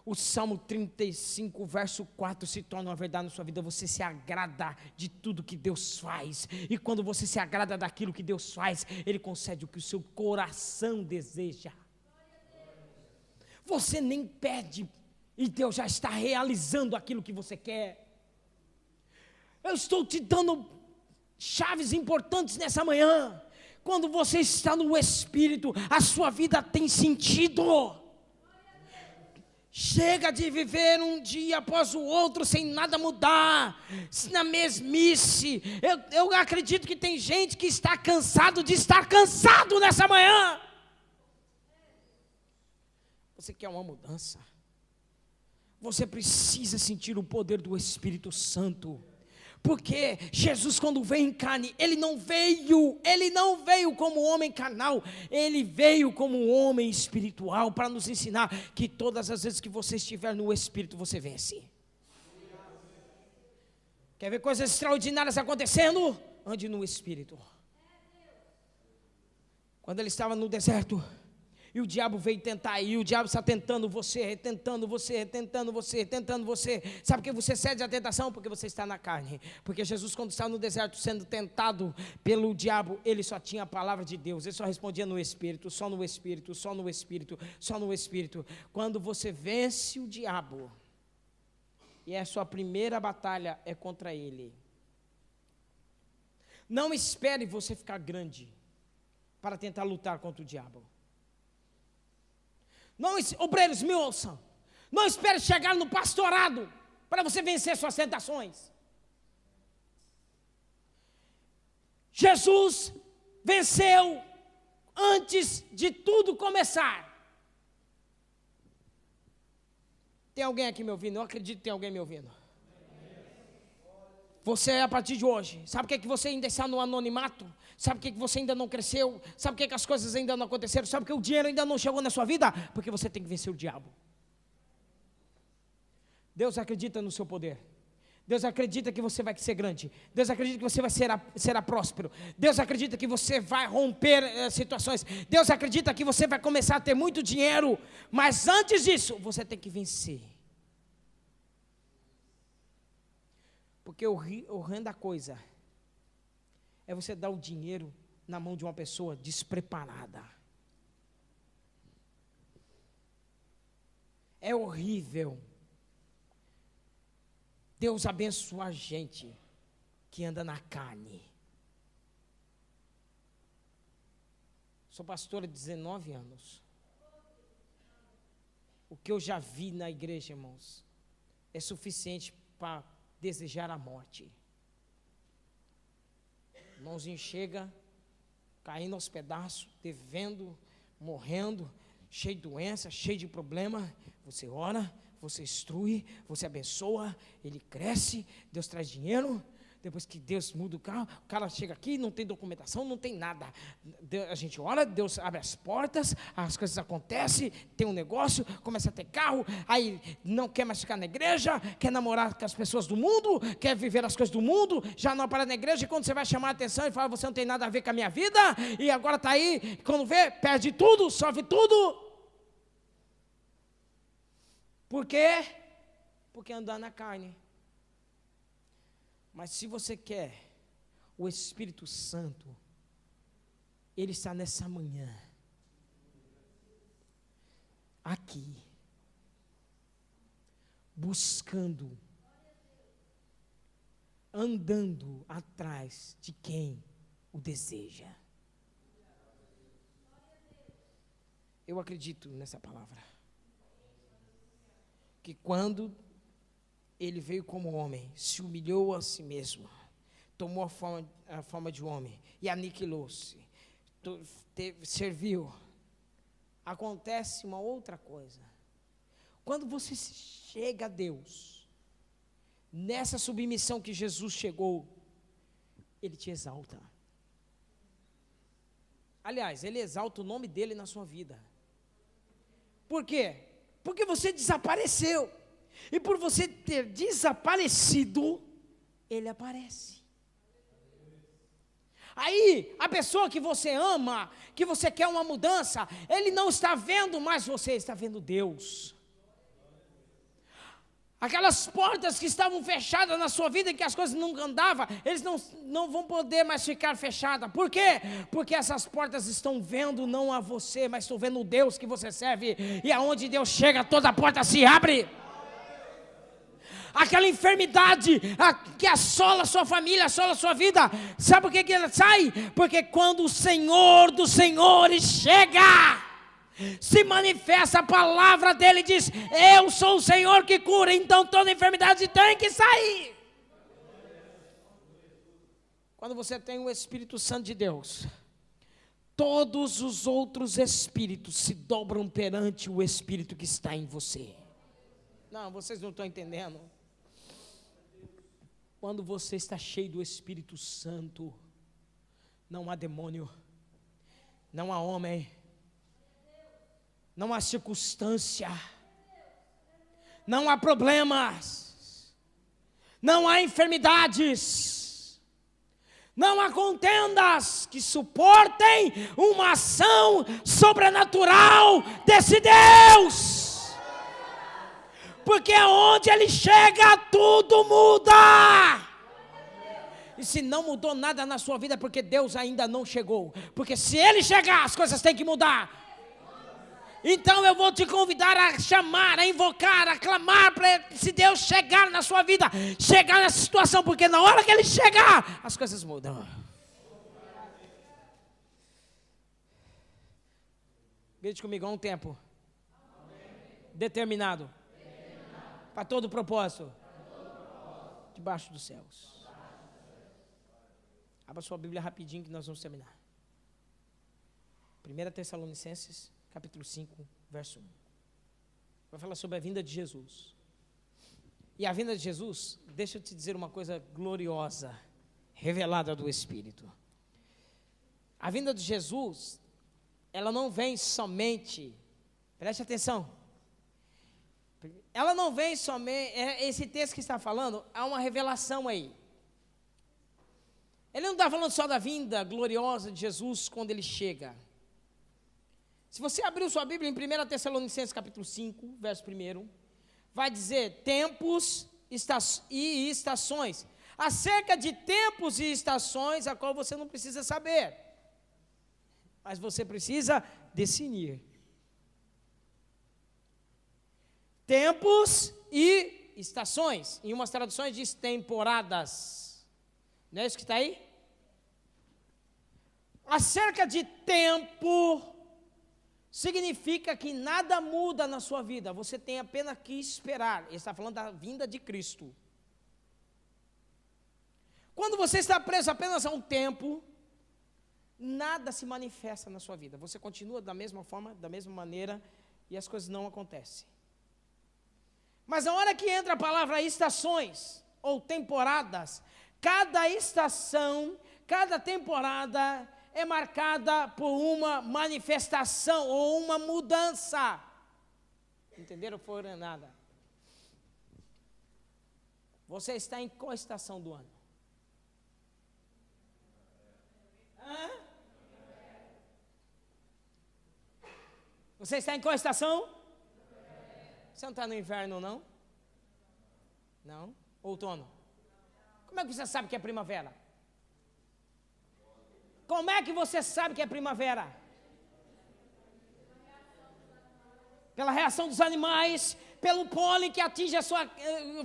Speaker 1: o Salmo 35, verso 4 se torna uma verdade na sua vida. Você se agrada de tudo que Deus faz. E quando você se agrada daquilo que Deus faz, Ele concede o que o seu coração deseja. Você nem pede, e Deus já está realizando aquilo que você quer. Eu estou te dando chaves importantes nessa manhã. Quando você está no Espírito, a sua vida tem sentido. Chega de viver um dia após o outro sem nada mudar, na mesmice. Eu acredito que tem gente que está cansado de estar cansado nessa manhã. Você quer uma mudança? Você precisa sentir o poder do Espírito Santo. Porque Jesus, quando veio em carne, ele não veio como homem carnal, ele veio como um homem espiritual, para nos ensinar que todas as vezes que você estiver no Espírito, você vence. Quer ver coisas extraordinárias acontecendo? Ande no Espírito. Quando ele estava no deserto, e o diabo veio tentar, e o diabo está tentando você. Sabe por que você cede à tentação? Porque você está na carne. Porque Jesus, quando estava no deserto sendo tentado pelo diabo, ele só tinha a palavra de Deus. Ele só respondia no Espírito, só no Espírito, só no Espírito, só no Espírito. Quando você vence o diabo, e a sua primeira batalha é contra ele, não espere você ficar grande para tentar lutar contra o diabo. Não, obreiros, me ouçam. Não espere chegar no pastorado para você vencer suas tentações. Jesus venceu antes de tudo começar. Tem alguém aqui me ouvindo? Eu acredito que tem alguém me ouvindo. Você, a partir de hoje, sabe por que você ainda está no anonimato? Sabe por que você ainda não cresceu? Sabe por que as coisas ainda não aconteceram? Sabe por que o dinheiro ainda não chegou na sua vida? Porque você tem que vencer o diabo. Deus acredita no seu poder. Deus acredita que você vai ser grande. Deus acredita que você será próspero. Deus acredita que você vai romper situações. Deus acredita que você vai começar a ter muito dinheiro. Mas antes disso, você tem que vencer. Porque horrenda coisa é você dar o dinheiro na mão de uma pessoa despreparada. É horrível. Deus abençoa a gente que anda na carne. Sou pastor há 19 anos. O que eu já vi na igreja, irmãos, é suficiente para desejar a morte. O irmãozinho chega, caindo aos pedaços, devendo, morrendo, cheio de doença, cheio de problema. Você ora, você instrui, você abençoa, ele cresce, Deus traz dinheiro. Depois que Deus muda o cara chega aqui, não tem documentação, não tem nada. A gente ora, Deus abre as portas, as coisas acontecem, tem um negócio, começa a ter carro, aí não quer mais ficar na igreja, quer namorar com as pessoas do mundo, quer viver as coisas do mundo, já não para na igreja, e quando você vai chamar a atenção e fala, você não tem nada a ver com a minha vida, e agora está aí, quando vê, perde tudo, sofre tudo. Por quê? Porque andar na carne. Mas se você quer o Espírito Santo, ele está nessa manhã, aqui, buscando andando atrás de quem o deseja. Eu acredito nessa palavra. Que quando ele veio como homem, se humilhou a si mesmo, tomou a forma de homem e aniquilou-se, serviu. Acontece uma outra coisa. Quando você chega a Deus, nessa submissão que Jesus chegou, Ele te exalta. Aliás, Ele exalta o nome dEle na sua vida. Por quê? Porque você desapareceu. E por você ter desaparecido, Ele aparece. Aí, a pessoa que você ama, que você quer uma mudança, Ele não está vendo mais você, está vendo Deus. Aquelas portas que estavam fechadas na sua vida, que as coisas nunca andavam, eles não vão poder mais ficar fechadas. Por quê? Porque essas portas estão vendo não a você, mas estão vendo o Deus que você serve. E aonde Deus chega, toda porta se abre. Aquela enfermidade que assola a sua família, assola a sua vida, sabe por que ela sai? Porque quando o Senhor dos Senhores chega, se manifesta a palavra dele e diz: eu sou o Senhor que cura, então toda enfermidade tem que sair. Quando você tem o Espírito Santo de Deus, todos os outros espíritos se dobram perante o Espírito que está em você. Não, vocês não estão entendendo. Quando você está cheio do Espírito Santo, não há demônio, não há homem, não há circunstância, não há problemas, não há enfermidades, não há contendas que suportem uma ação sobrenatural desse Deus. Porque onde Ele chega, tudo muda. E se não mudou nada na sua vida, é porque Deus ainda não chegou. Porque se Ele chegar, as coisas têm que mudar. Então eu vou te convidar a chamar, a invocar, a clamar para se Deus chegar na sua vida, chegar nessa situação, porque na hora que Ele chegar, as coisas mudam. Grite comigo, há um tempo determinado para todo propósito debaixo dos céus. Abra sua Bíblia rapidinho que nós vamos terminar. 1 Tessalonicenses, capítulo 5, verso 1. Vai falar sobre a vinda de Jesus. E a vinda de Jesus, deixa eu te dizer uma coisa gloriosa, revelada do Espírito. A vinda de Jesus, ela não vem somente, preste atenção, ela não vem somente, esse texto que está falando, há uma revelação aí. Ele não está falando só da vinda gloriosa de Jesus quando Ele chega. Se você abriu sua Bíblia em 1 Tessalonicenses capítulo 5, verso 1, vai dizer tempos e estações. Acerca de tempos e estações, a qual você não precisa saber, mas você precisa definir. Tempos e estações. Em umas traduções diz temporadas. Não é isso que está aí? Acerca de tempo, significa que nada muda na sua vida. Você tem apenas que esperar. Ele está falando da vinda de Cristo. Quando você está preso apenas a um tempo, nada se manifesta na sua vida. Você continua da mesma forma, da mesma maneira, e as coisas não acontecem. Mas na hora que entra a palavra estações ou temporadas, cada estação, cada temporada é marcada por uma manifestação ou uma mudança. Entenderam? Foi nada. Você está em qual estação do ano? Você está em qual estação? Você não está no inverno, não? Não? Outono? Como é que você sabe que é primavera? Como é que você sabe que é primavera? Pela reação dos animais, pelo pólen que atinge a sua...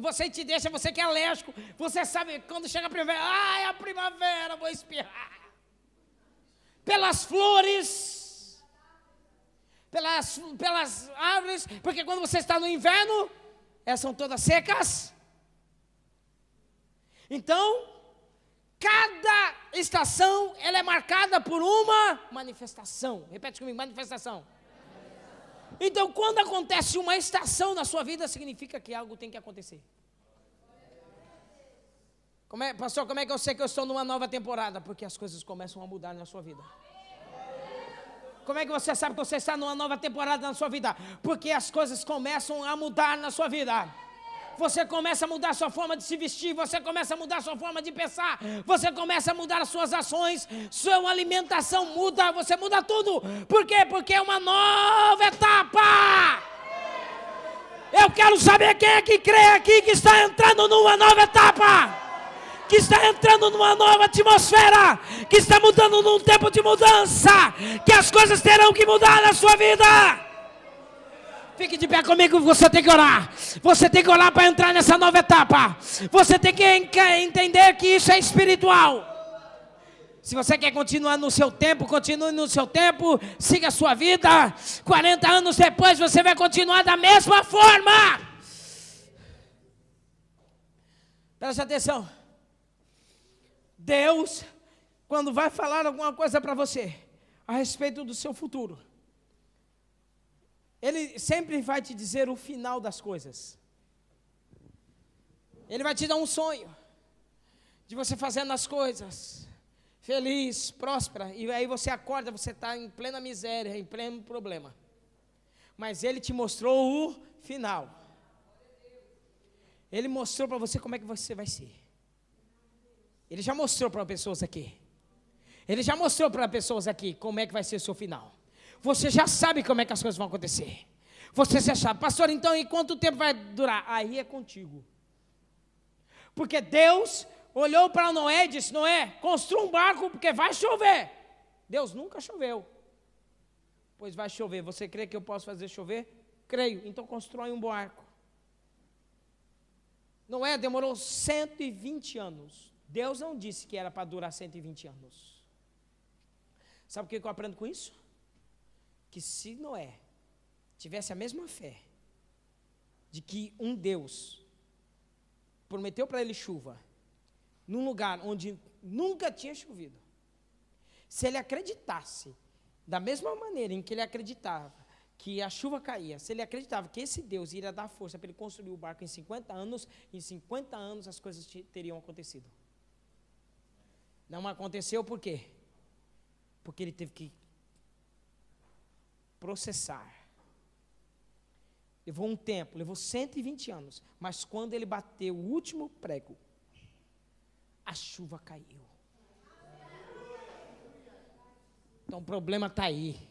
Speaker 1: Você te deixa, você que é alérgico, você sabe, quando chega a primavera, é a primavera, vou espirrar. Pelas flores, pelas árvores, porque quando você está no inverno, elas são todas secas. Então, cada estação, ela é marcada por uma manifestação. Repete comigo, manifestação. Então, quando acontece uma estação na sua vida, significa que algo tem que acontecer. Pastor, como é que eu sei que eu estou numa nova temporada? Porque as coisas começam a mudar na sua vida. Como é que você sabe que você está numa nova temporada na sua vida? Porque as coisas começam a mudar na sua vida. Você começa a mudar a sua forma de se vestir, você começa a mudar a sua forma de pensar, você começa a mudar as suas ações, sua alimentação muda, você muda tudo. Por quê? Porque é uma nova etapa. Eu quero saber quem é que crê aqui que está entrando numa nova etapa, que está entrando numa nova atmosfera, que está mudando num tempo de mudança, que as coisas terão que mudar na sua vida. Fique de pé comigo, você tem que orar. Você tem que orar para entrar nessa nova etapa. Você tem que entender que isso é espiritual. Se você quer continuar no seu tempo, continue no seu tempo. Siga a sua vida. 40 anos depois você vai continuar da mesma forma. Preste atenção. Deus, quando vai falar alguma coisa para você a respeito do seu futuro, Ele sempre vai te dizer o final das coisas. Ele vai te dar um sonho de você fazendo as coisas feliz, próspera, e aí você acorda, você está em plena miséria, em pleno problema. Mas Ele te mostrou o final. Ele mostrou para você como é que você vai ser. Ele já mostrou para pessoas aqui. Ele já mostrou para pessoas aqui como é que vai ser o seu final. Você já sabe como é que as coisas vão acontecer. Você já sabe, pastor, então e quanto tempo vai durar? Aí é contigo. Porque Deus olhou para Noé e disse, Noé, construa um barco porque vai chover. Deus nunca choveu. Pois vai chover, você crê que eu posso fazer chover? Creio, então constrói um barco. Noé demorou 120 anos. Deus não disse que era para durar 120 anos. Sabe o que eu aprendo com isso? Que se Noé tivesse a mesma fé de que um Deus prometeu para ele chuva num lugar onde nunca tinha chovido, se ele acreditasse da mesma maneira em que ele acreditava que a chuva caía, se ele acreditava que esse Deus iria dar força para ele construir o barco em 50 anos, em 50 anos as coisas teriam acontecido. Não aconteceu por quê? Porque ele teve que processar. Levou um tempo, levou 120 anos, mas quando ele bateu o último prego, a chuva caiu. Então o problema está aí.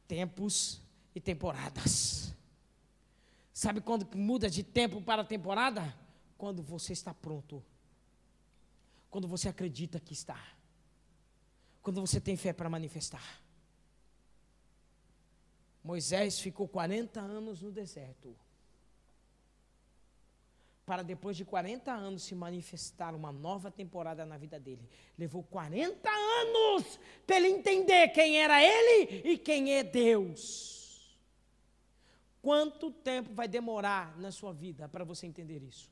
Speaker 1: Tempos e temporadas. Sabe quando muda de tempo para temporada? Quando você está pronto. Quando você acredita que está. Quando você tem fé para manifestar. Moisés ficou 40 anos no deserto. Para depois de 40 anos se manifestar uma nova temporada na vida dele. Levou 40 anos para ele entender quem era ele e quem é Deus. Quanto tempo vai demorar na sua vida para você entender isso?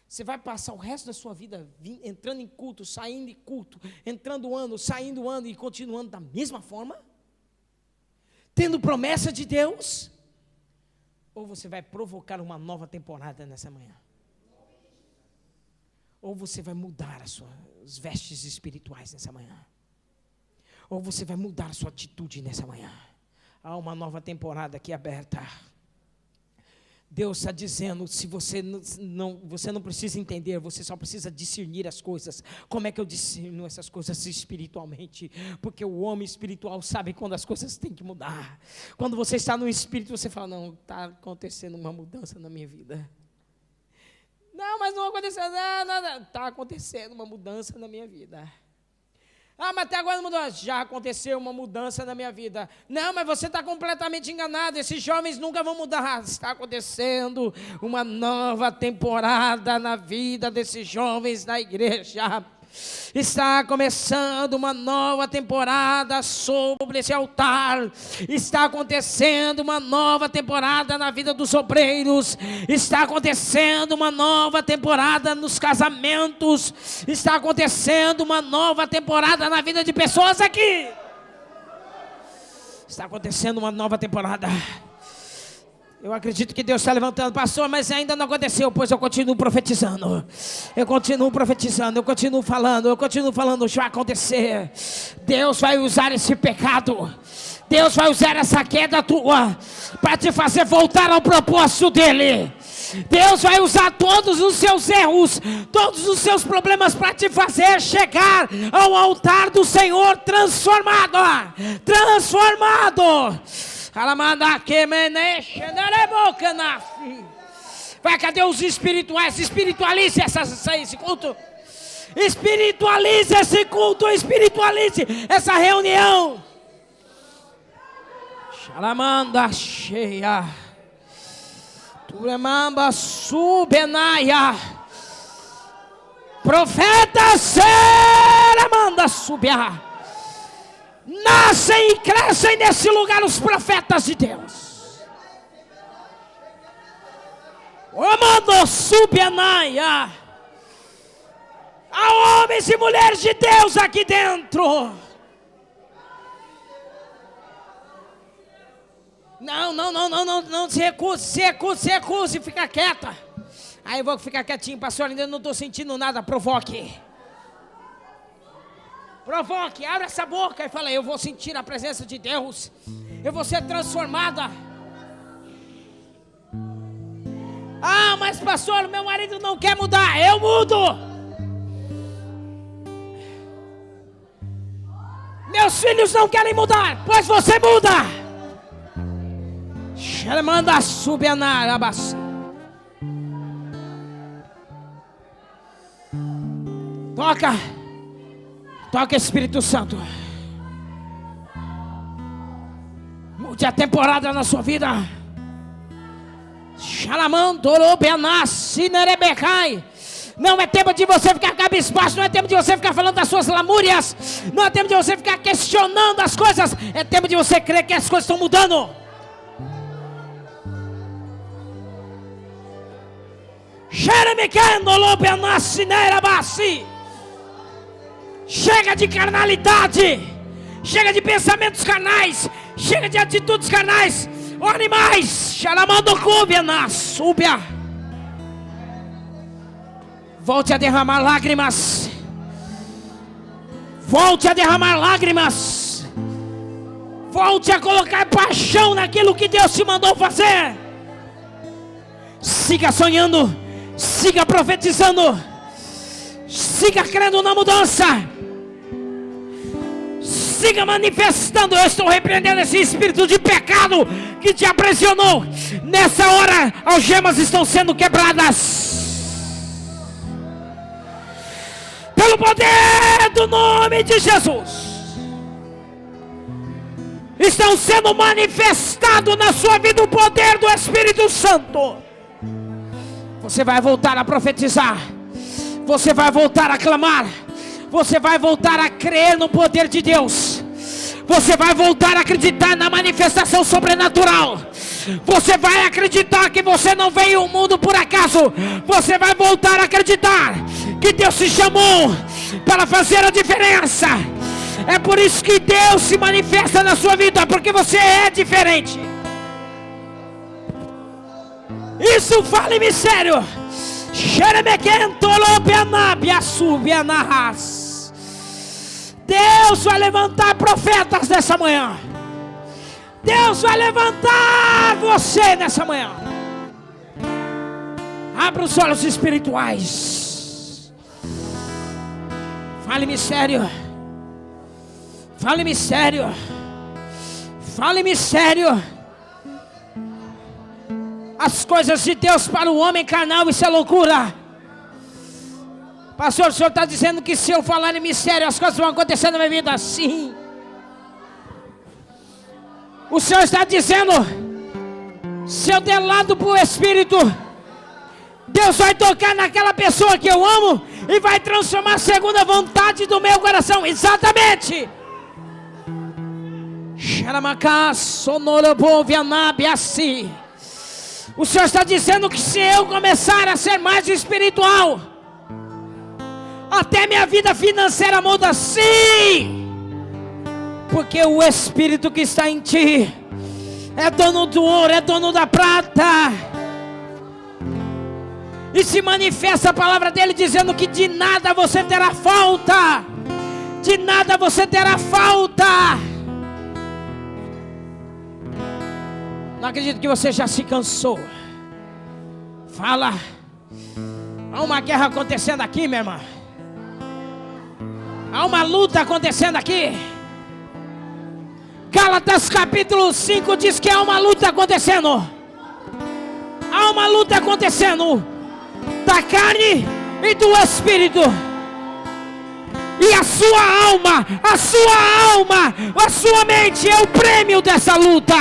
Speaker 1: Você vai passar o resto da sua vida entrando em culto, saindo de culto, entrando ano, saindo ano e continuando da mesma forma? Tendo promessa de Deus? Ou você vai provocar uma nova temporada nessa manhã? Ou você vai mudar as suas vestes espirituais nessa manhã? Ou você vai mudar a sua atitude nessa manhã? Há uma nova temporada aqui aberta. Deus está dizendo, se você não precisa entender, você só precisa discernir as coisas. Como é que eu discerno essas coisas espiritualmente? Porque o homem espiritual sabe quando as coisas têm que mudar. Quando você está no espírito, você fala, não, está acontecendo uma mudança na minha vida. Não, mas não aconteceu nada. Está acontecendo uma mudança na minha vida. Ah, mas até agora não mudou. Já aconteceu uma mudança na minha vida. Não, mas você está completamente enganado. Esses jovens nunca vão mudar. Está acontecendo uma nova temporada na vida desses jovens da igreja. Está começando uma nova temporada sobre esse altar. Está acontecendo uma nova temporada na vida dos obreiros. Está acontecendo uma nova temporada nos casamentos. Está acontecendo uma nova temporada na vida de pessoas aqui. Está acontecendo uma nova temporada. Eu acredito que Deus está levantando, pastor, mas ainda não aconteceu, pois eu continuo profetizando. Eu continuo profetizando, eu continuo falando, vai acontecer. Deus vai usar esse pecado, Deus vai usar essa queda tua, para te fazer voltar ao propósito dEle. Deus vai usar todos os seus erros, todos os seus problemas, para te fazer chegar ao altar do Senhor transformado. Vai, cadê os espirituais? Espiritualize esse culto. Espiritualize esse culto. Espiritualize essa reunião. Shalamanda cheia. Turemamba subenaia. Profeta seramanda subia. Nascem e crescem nesse lugar os profetas de Deus. Omando subianaia. Há homens e mulheres de Deus aqui dentro. Não, se recuse, fica quieta. Aí eu vou ficar quietinho, pastor, ainda não estou sentindo nada, provoque, abre essa boca e fala, eu vou sentir a presença de Deus, eu vou ser transformada. Ah, mas pastor, meu marido não quer mudar, eu mudo. Meus filhos não querem mudar, pois você muda. Manda subir na arabas. Toca Espírito Santo. Mude a temporada na sua vida. Não é tempo de você ficar cabisbaixo. Não é tempo de você ficar falando das suas lamúrias. Não é tempo de você ficar questionando as coisas. É tempo de você crer que as coisas estão mudando. Chega de carnalidade, chega de pensamentos carnais, chega de atitudes carnais. Ore mais. Volte a derramar lágrimas. Volte a derramar lágrimas. Volte a colocar paixão naquilo que Deus te mandou fazer. Siga sonhando. Siga profetizando. Siga crendo na mudança. Siga manifestando. Eu estou repreendendo esse espírito de pecado que te aprisionou. Nessa hora, algemas estão sendo quebradas. Pelo poder do nome de Jesus. Estão sendo manifestado na sua vida o poder do Espírito Santo. Você vai voltar a profetizar. Você vai voltar a clamar. Você vai voltar a crer no poder de Deus. Você vai voltar a acreditar na manifestação sobrenatural. Você vai acreditar que você não veio ao mundo por acaso. Você vai voltar a acreditar que Deus te chamou para fazer a diferença. É por isso que Deus se manifesta na sua vida, porque você é diferente. Isso, fale-me sério. Deus vai levantar profetas nessa manhã. Deus vai levantar você nessa manhã. Abra os olhos espirituais. Fale-me sério. Fale-me sério. Fale-me sério. As coisas de Deus para o homem carnal, isso é loucura. Pastor, o senhor está dizendo que se eu falar em mistério as coisas vão acontecer na minha vida? Sim. O senhor está dizendo, se eu der lado para o Espírito, Deus vai tocar naquela pessoa que eu amo e vai transformar segundo a vontade do meu coração. Exatamente. O Senhor está dizendo que se eu começar a ser mais espiritual, até minha vida financeira muda. Sim, porque o Espírito que está em ti é dono do ouro, é dono da prata. E se manifesta a palavra dele dizendo que de nada você terá falta. De nada você terá falta. Não acredito que você já se cansou. Fala. Há uma guerra acontecendo aqui, minha irmã. Há uma luta acontecendo aqui. Gálatas capítulo 5 diz que há uma luta acontecendo. Há uma luta acontecendo da carne e do Espírito. E a sua alma, a sua mente é o prêmio dessa luta.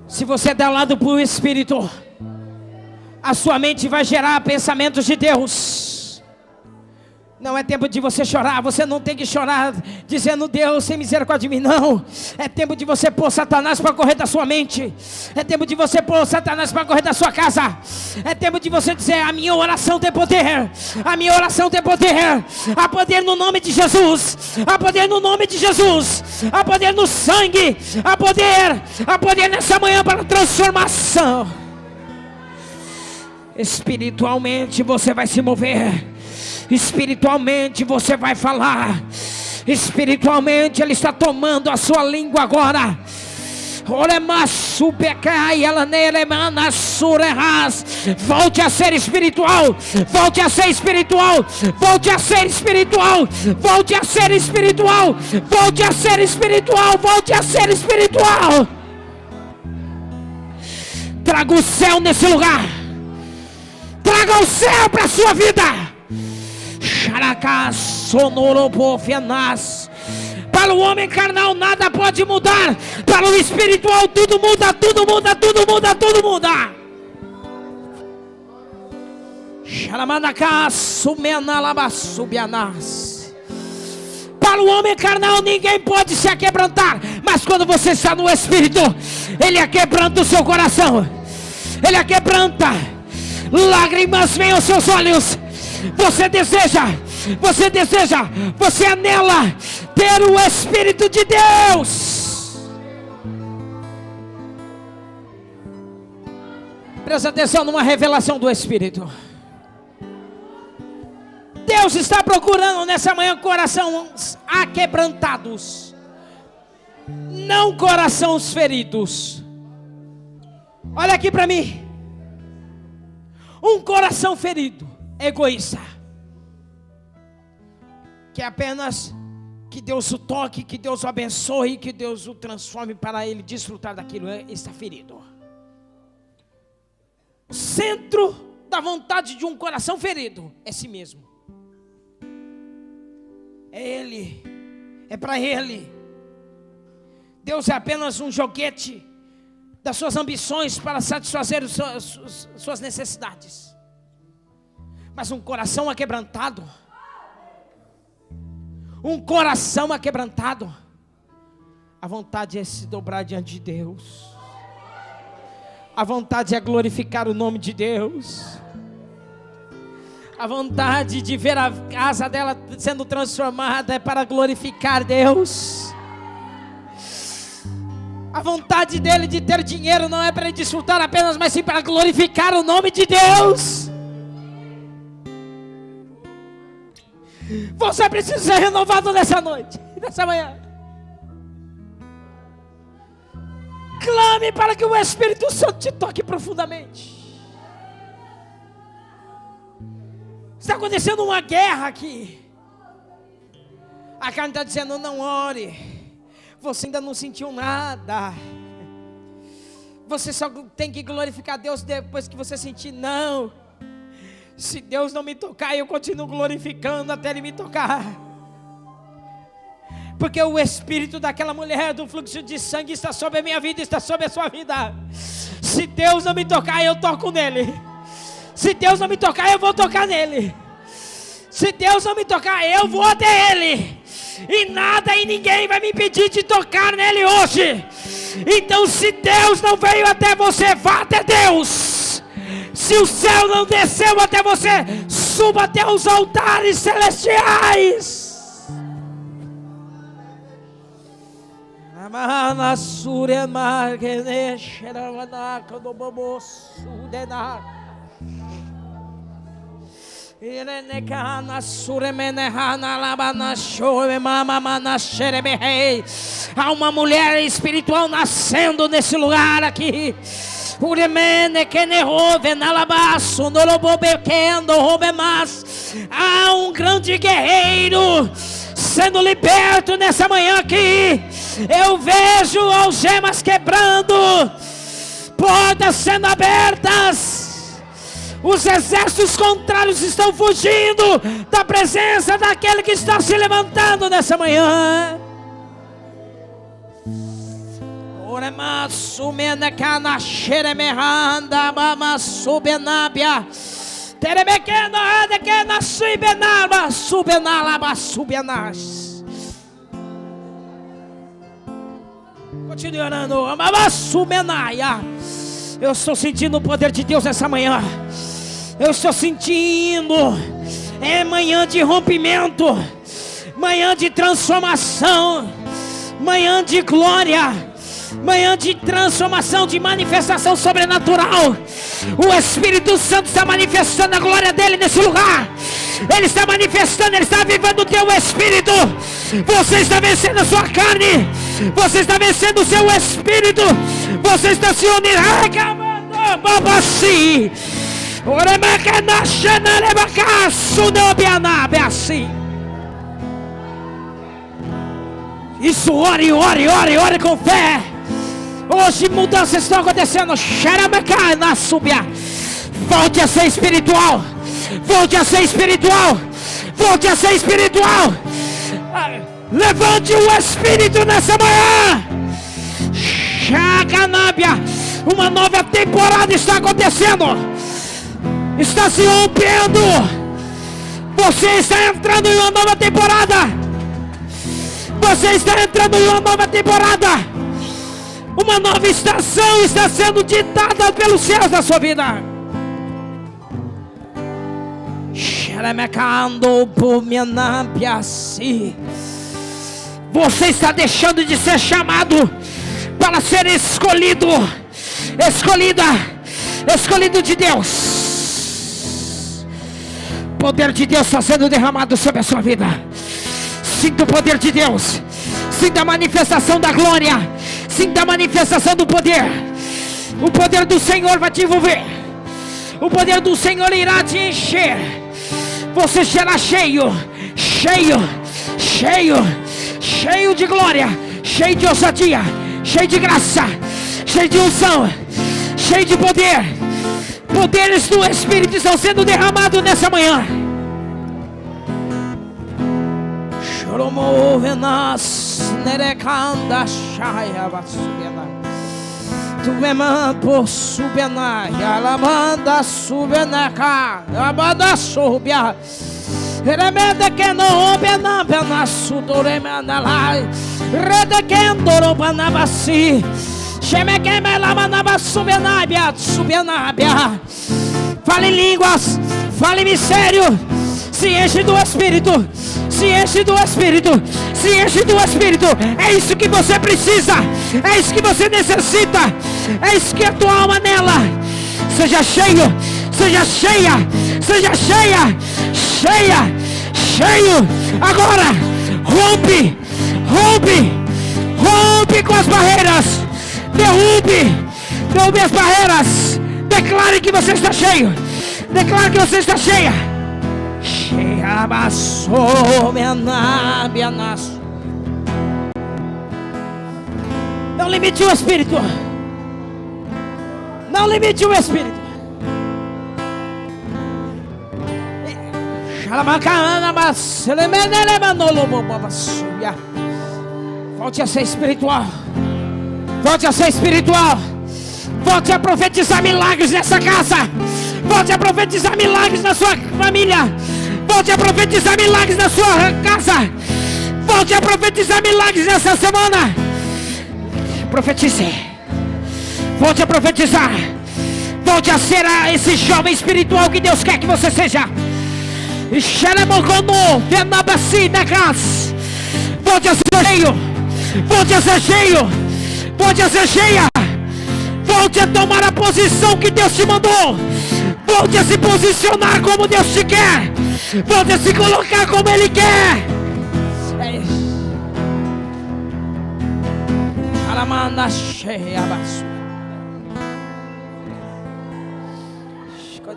Speaker 1: Se você der lado para o Espírito, a sua mente vai gerar pensamentos de Deus. Não é tempo de você chorar. Você não tem que chorar dizendo: Deus, tem misericórdia de mim. Não. É tempo de você pôr Satanás para correr da sua mente. É tempo de você pôr Satanás para correr da sua casa. É tempo de você dizer: a minha oração tem poder. A minha oração tem poder. Há poder no nome de Jesus. Há poder no nome de Jesus. Há poder no sangue. Há poder nessa manhã para transformação. Espiritualmente você vai se mover. Espiritualmente você vai falar. Espiritualmente Ele está tomando a sua língua agora. Volte a ser espiritual. Volte a ser espiritual. Volte a ser espiritual. Volte a ser espiritual. Volte a ser espiritual. Volte a ser espiritual. Traga o céu nesse lugar. Traga o céu para a sua vida. Para o homem carnal nada pode mudar. Para o espiritual tudo muda, tudo muda, tudo muda, tudo muda. Para o homem carnal ninguém pode se aquebrantar. Mas quando você está no Espírito, Ele aquebranta o seu coração. Ele aquebranta. Lágrimas vêm aos seus olhos. Você deseja, você anela ter o Espírito de Deus. Presta atenção numa revelação do Espírito. Deus está procurando nessa manhã corações aquebrantados, não corações feridos. Olha aqui para mim. Um coração ferido, egoísta, que apenas que Deus o toque, que Deus o abençoe, que Deus o transforme para ele desfrutar daquilo, está ferido. O centro da vontade de um coração ferido é si mesmo. É ele, é para ele. Deus é apenas um joguete das suas ambições para satisfazer suas necessidades. Mas um coração aquebrantado, a vontade é se dobrar diante de Deus. A vontade é glorificar o nome de Deus. A vontade de ver a casa dela sendo transformada é para glorificar Deus. A vontade dele de ter dinheiro não é para ele desfrutar apenas, mas sim para glorificar o nome de Deus. Você precisa ser renovado nessa noite, nessa manhã. Clame para que o Espírito Santo te toque profundamente. Está acontecendo uma guerra aqui. A carne está dizendo: não ore. Você ainda não sentiu nada. você só tem que glorificar Deus depois que você sentir. Não. Se Deus não me tocar, eu continuo glorificando até Ele me tocar. Porque o espírito daquela mulher do fluxo de sangue está sobre a minha vida, está sobre a sua vida. Se Deus não me tocar, eu toco nele. Se Deus não me tocar, eu vou tocar nele. Se Deus não me tocar, eu vou até Ele. E nada e ninguém vai me impedir de tocar nele hoje. Então, se Deus não veio até você, vá até Deus. Se o céu não desceu até você, suba até os altares celestiais. Há uma mulher espiritual nascendo nesse lugar aqui. Há um grande guerreiro sendo liberto nessa manhã aqui. Eu vejo algemas quebrando, portas sendo abertas. Os exércitos contrários estão fugindo da presença daquele que está se levantando nessa manhã. Continue orando. Eu estou sentindo o poder de Deus essa manhã. Eu estou sentindo. É manhã de rompimento, manhã de transformação, manhã de glória, manhã de transformação, de manifestação sobrenatural. O Espírito Santo está manifestando a glória dele nesse lugar. Ele está manifestando, ele está avivando o teu espírito. Você está vencendo a sua carne, você está vencendo o seu espírito, você está se unindo. Isso, ore com fé. Hoje mudanças estão acontecendo. Volte a ser espiritual. Volte a ser espiritual. Volte a ser espiritual. Levante o espírito nessa manhã. Uma nova temporada está acontecendo. Está se rompendo. Você está entrando em uma nova temporada. Você está entrando em uma nova temporada. Uma nova estação está sendo ditada pelos céus da sua vida. Você está deixando de ser chamado para ser escolhido. Escolhido de Deus. O poder de Deus está sendo derramado sobre a sua vida. Sinta o poder de Deus. Sinta a manifestação da glória. Sinta a manifestação do poder. O poder do Senhor vai te envolver. O poder do Senhor irá te encher. Você será cheio de glória, cheio de ousadia, cheio de graça, cheio de unção, cheio de poder. Poderes do Espírito estão sendo derramados nessa manhã. Remeda que não obena pena sudoremana lá, rede que ndorobana basi, cheme que me lamana subenabia. Fale línguas, fale mistério, se enche do Espírito, se enche do Espírito, se enche do Espírito. É isso que você precisa, é isso que você necessita, é isso que a tua alma nela. Seja cheio, seja cheia, seja cheia. Cheio, agora, rompe com as barreiras, derrube as barreiras, declare que você está cheio, declare que você está cheia. Não limite o Espírito, Não limite o Espírito. Volte a ser espiritual. Volte a ser espiritual. Volte a profetizar milagres nessa casa. Volte a profetizar milagres na sua família. Volte a profetizar milagres na sua casa. Volte a profetizar milagres nessa semana. Profetize. Volte a profetizar. Volte a ser esse jovem espiritual que Deus quer que você seja. Volte a ser cheio. Volte a ser cheio. Volte a ser cheia. Volte a tomar a posição que Deus te mandou. Volte a se posicionar como Deus te quer. Volte a se colocar como Ele quer.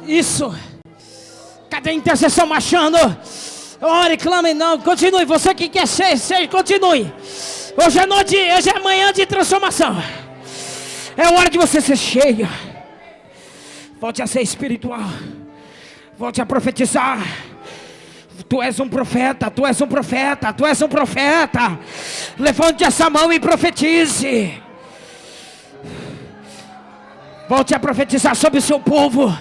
Speaker 1: Isso. Cadê a intercessão marchando? Ore, clame, não. Continue. Você que quer ser, continue. Hoje é noite, hoje é manhã de transformação. É hora de você ser cheio. Volte a ser espiritual. Volte a profetizar. Tu és um profeta, tu és um profeta, tu és um profeta. Levante essa mão e profetize. Volte a profetizar sobre o seu povo.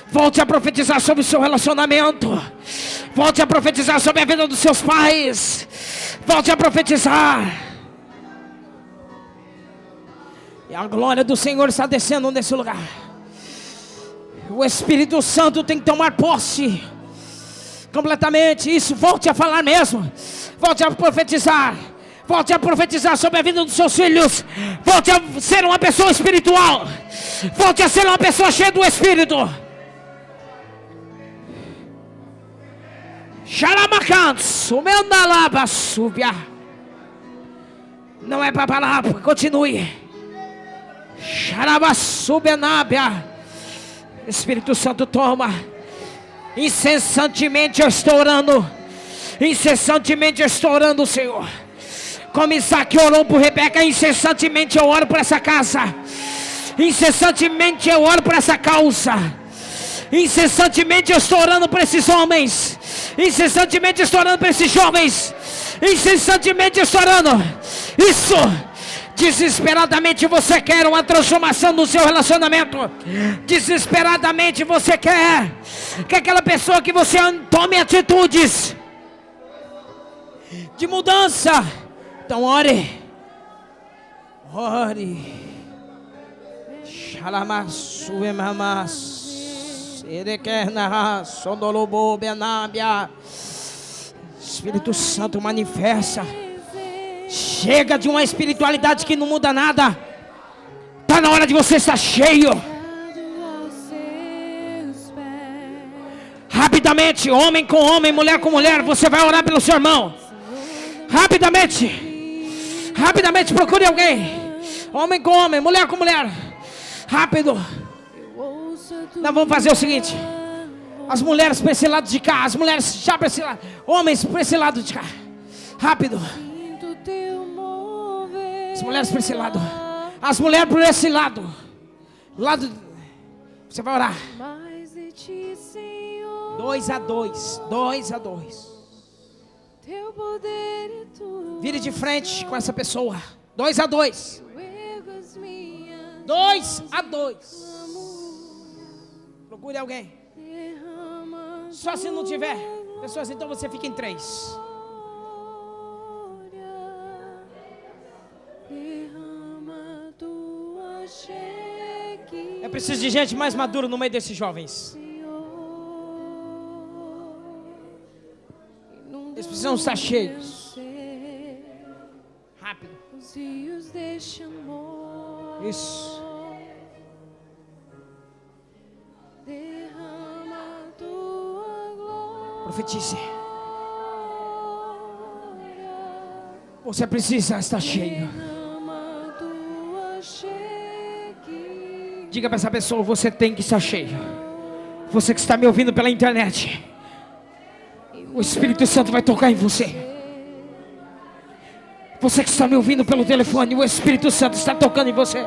Speaker 1: Volte a profetizar sobre o seu relacionamento. Volte a profetizar sobre a vida dos seus pais. Volte a profetizar. E a glória do Senhor está descendo nesse lugar. O Espírito Santo tem que tomar posse completamente. Isso, volte a falar mesmo. Volte a profetizar. Volte a profetizar sobre a vida dos seus filhos. Volte a ser uma pessoa espiritual. Volte a ser uma pessoa cheia do Espírito. Xaramacans, o meu nalaba subia. Não é para parar, continue. Xarabasubenábia. Espírito Santo toma. Incessantemente eu estou orando. Incessantemente eu estou orando, Senhor. Como Isaac orou por Rebeca, incessantemente eu oro por essa casa. Incessantemente eu oro por essa causa. Incessantemente eu estou orando por esses homens. Incessantemente eu estou orando por esses jovens. Incessantemente eu estou orando. Isso. Desesperadamente você quer uma transformação no seu relacionamento. Desesperadamente você quer que aquela pessoa que você tome atitudes de mudança. Então ore. Ore. Xalamassuemamas. Erekerna sondolobo benabia. Espírito Santo manifesta. Chega de uma espiritualidade que não muda nada. Está na hora de você estar cheio. Rapidamente, homem com homem, mulher com mulher, você vai orar pelo seu irmão. Rapidamente. Rapidamente, procure alguém. Homem com homem, mulher com mulher. Rápido. Nós vamos fazer o seguinte. As mulheres para esse lado de cá. As mulheres já para esse lado. Homens para esse lado de cá. Rápido. As mulheres para esse lado. As mulheres por esse lado. Lado. Você vai orar. 2 a 2. 2 a 2. Vire de frente com essa pessoa. 2 a 2. 2 a 2. Procure alguém. Só se não tiver pessoas, então você fica em 3. Eu preciso de gente mais madura no meio desses jovens. Eles precisam estar cheios. Rápido. Isso. Profetize. Você precisa estar cheio. Diga para essa pessoa, você tem que estar cheio. Você que está me ouvindo pela internet, o Espírito Santo vai tocar em você. Você que está me ouvindo pelo telefone, o Espírito Santo está tocando em você.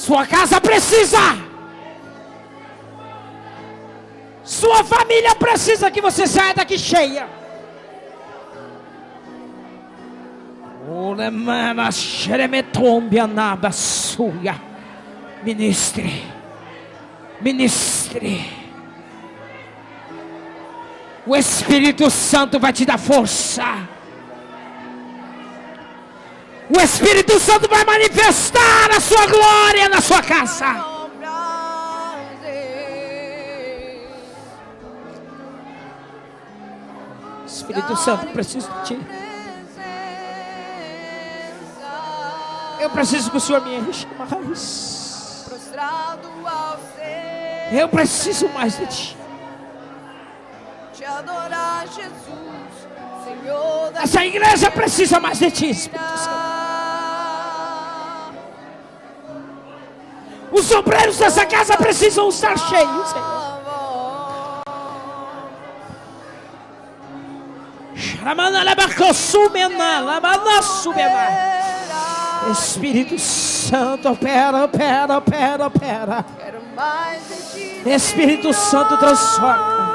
Speaker 1: Sua casa precisa. Sua família precisa que você saia daqui cheia. Ministre. Ministre. O Espírito Santo vai te dar força. O Espírito Santo vai manifestar a sua glória na sua casa. Espírito Santo, preciso de ti. Eu preciso que o Senhor me encha mais. Eu preciso mais de ti.
Speaker 2: Te adorar, Jesus, Senhor da
Speaker 1: Essa igreja precisa mais de ti, Espírito Santo. Os obreiros dessa casa precisam estar cheios, Senhor. Espírito Santo, opera.
Speaker 2: Quero mais de ti.
Speaker 1: Espírito Santo, transforma.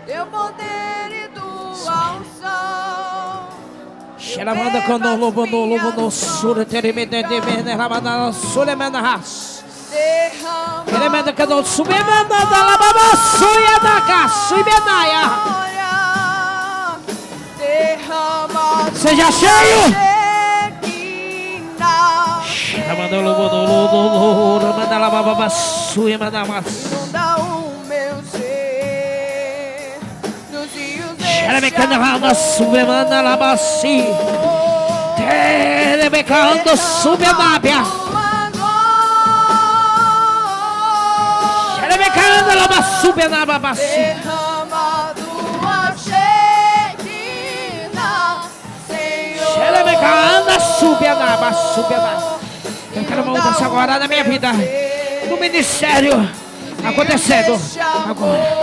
Speaker 2: Teu poder e tua unção.
Speaker 1: Xeramanda quando lobo no sura terimede de veneramana sulemanahas. Elementa que não subemanda da lababa suia da casa e medaia. Seja cheio. Xeramanda lobo no manda lababa suia manamas.
Speaker 2: Inunda o meu ser. Nos rios
Speaker 1: Xeramecanda subemanda labasi. Terebecando subemábia.
Speaker 2: derramado a Shekinah, Senhor.
Speaker 1: Eu quero uma mudança agora na minha vida, no ministério, acontecendo agora.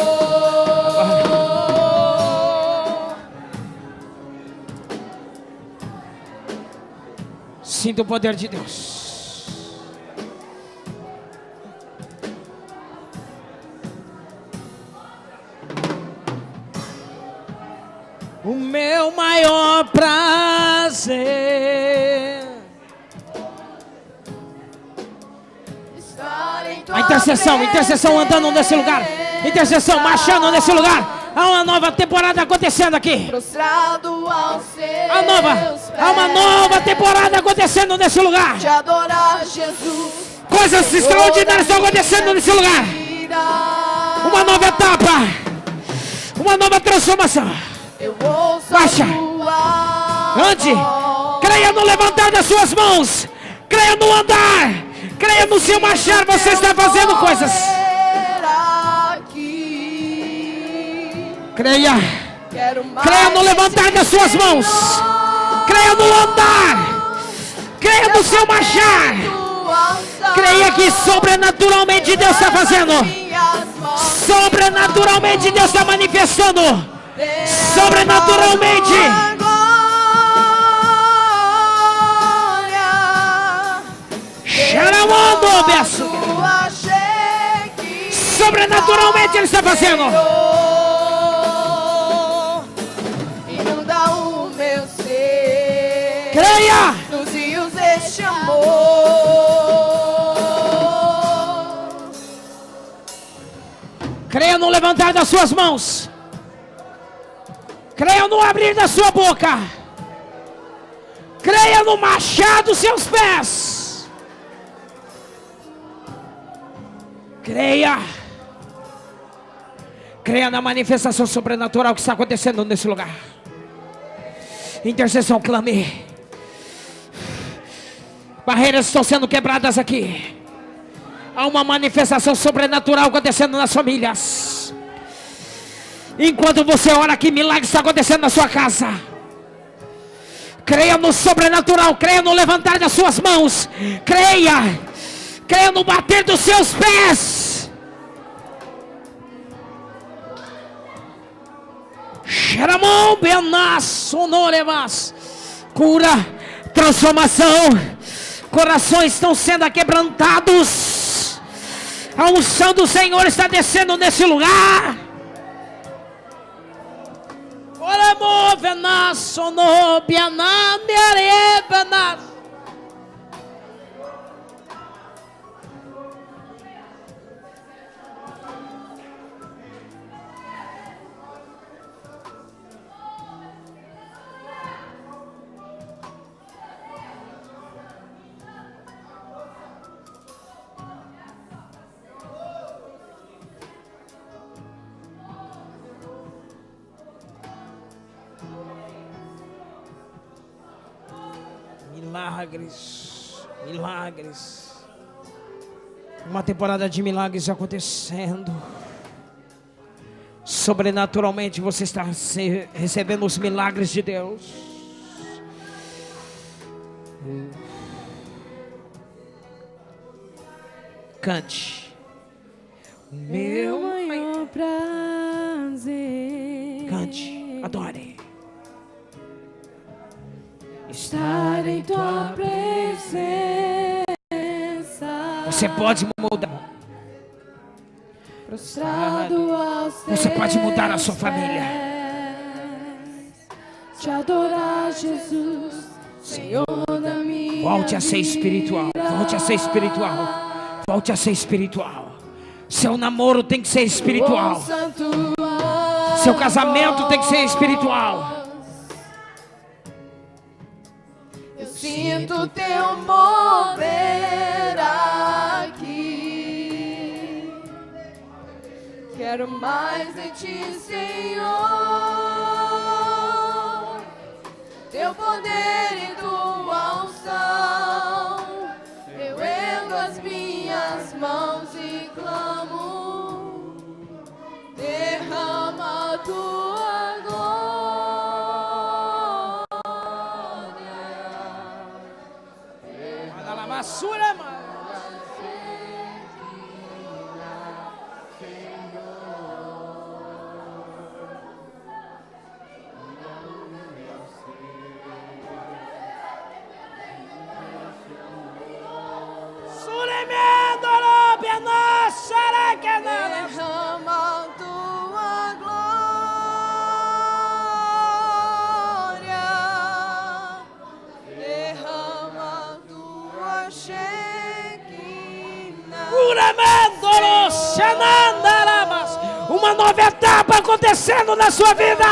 Speaker 1: Sinta o poder de Deus. O meu maior prazer. A intercessão andando nesse lugar. Intercessão marchando nesse lugar. Há uma nova temporada acontecendo aqui. Há uma nova temporada acontecendo nesse lugar.
Speaker 2: Te adorar, Jesus.
Speaker 1: Coisas extraordinárias estão acontecendo nesse lugar. Uma nova etapa. Uma nova transformação. Baixa. Ande. Creia no levantar das suas mãos. Creia no andar. Creia no seu marchar. Você está fazendo coisas. Creia. Creia no levantar das suas mãos. Creia no andar. Creia no seu marchar. Creia que sobrenaturalmente Deus está fazendo. Sobrenaturalmente Deus está manifestando. Sobrenaturalmente. Sobrenaturalmente Ele está fazendo.
Speaker 2: Inunda o meu ser.
Speaker 1: Creia.
Speaker 2: Nos rios deste amor.
Speaker 1: Creia no levantar das suas mãos. Creia no abrir da sua boca. Creia no marchar dos seus pés. Creia. Creia na manifestação sobrenatural que está acontecendo nesse lugar. Intercessão, clame. Barreiras estão sendo quebradas aqui. Há uma manifestação sobrenatural acontecendo nas famílias. Enquanto você ora aqui, milagre está acontecendo na sua casa. Creia no sobrenatural. Creia no levantar das suas mãos. Creia. Creia no bater dos seus pés. Xeramão, benas, sonoremas. Cura, transformação, Corações estão sendo quebrantados. A unção do Senhor está descendo nesse lugar. Ora venas sono biana merevenas. Milagres, milagres. Uma temporada de milagres acontecendo. Sobrenaturalmente você está recebendo os milagres de Deus. Cante.
Speaker 2: Meu maior prazer.
Speaker 1: Cante, adore.
Speaker 2: Estar em tua presença.
Speaker 1: Você pode mudar.
Speaker 2: Prostrado aos
Speaker 1: Você pode mudar a
Speaker 2: teus
Speaker 1: sua família.
Speaker 2: pés. Te adorar, Jesus, Senhor da minha
Speaker 1: Volte a ser espiritual. Volte a ser espiritual. Volte a ser espiritual. Seu namoro tem que ser espiritual. Seu casamento tem que ser espiritual.
Speaker 2: Eu sinto teu mover aqui. Quero mais de ti, Senhor. Teu poder e tua unção. Eu ergo as minhas mãos e clamo. Derrama a tua glória. Derrama a tua glória. Derrama a tua Shekinah.
Speaker 1: Uma nova etapa acontecendo na sua vida.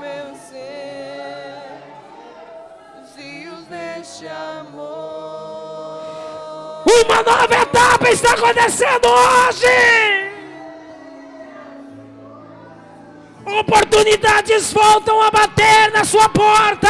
Speaker 2: Meu ser, os rios deste amor.
Speaker 1: Uma nova etapa está acontecendo hoje. Oportunidades voltam a bater na sua porta.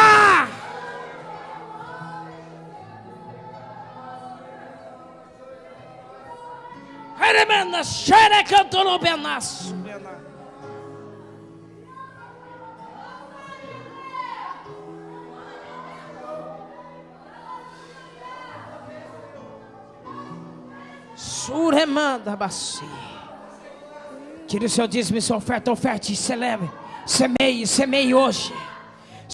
Speaker 1: Suremanda Bassi. Tire o seu dízimo e sua oferta, oferte, celebre. Semeie, semeie hoje.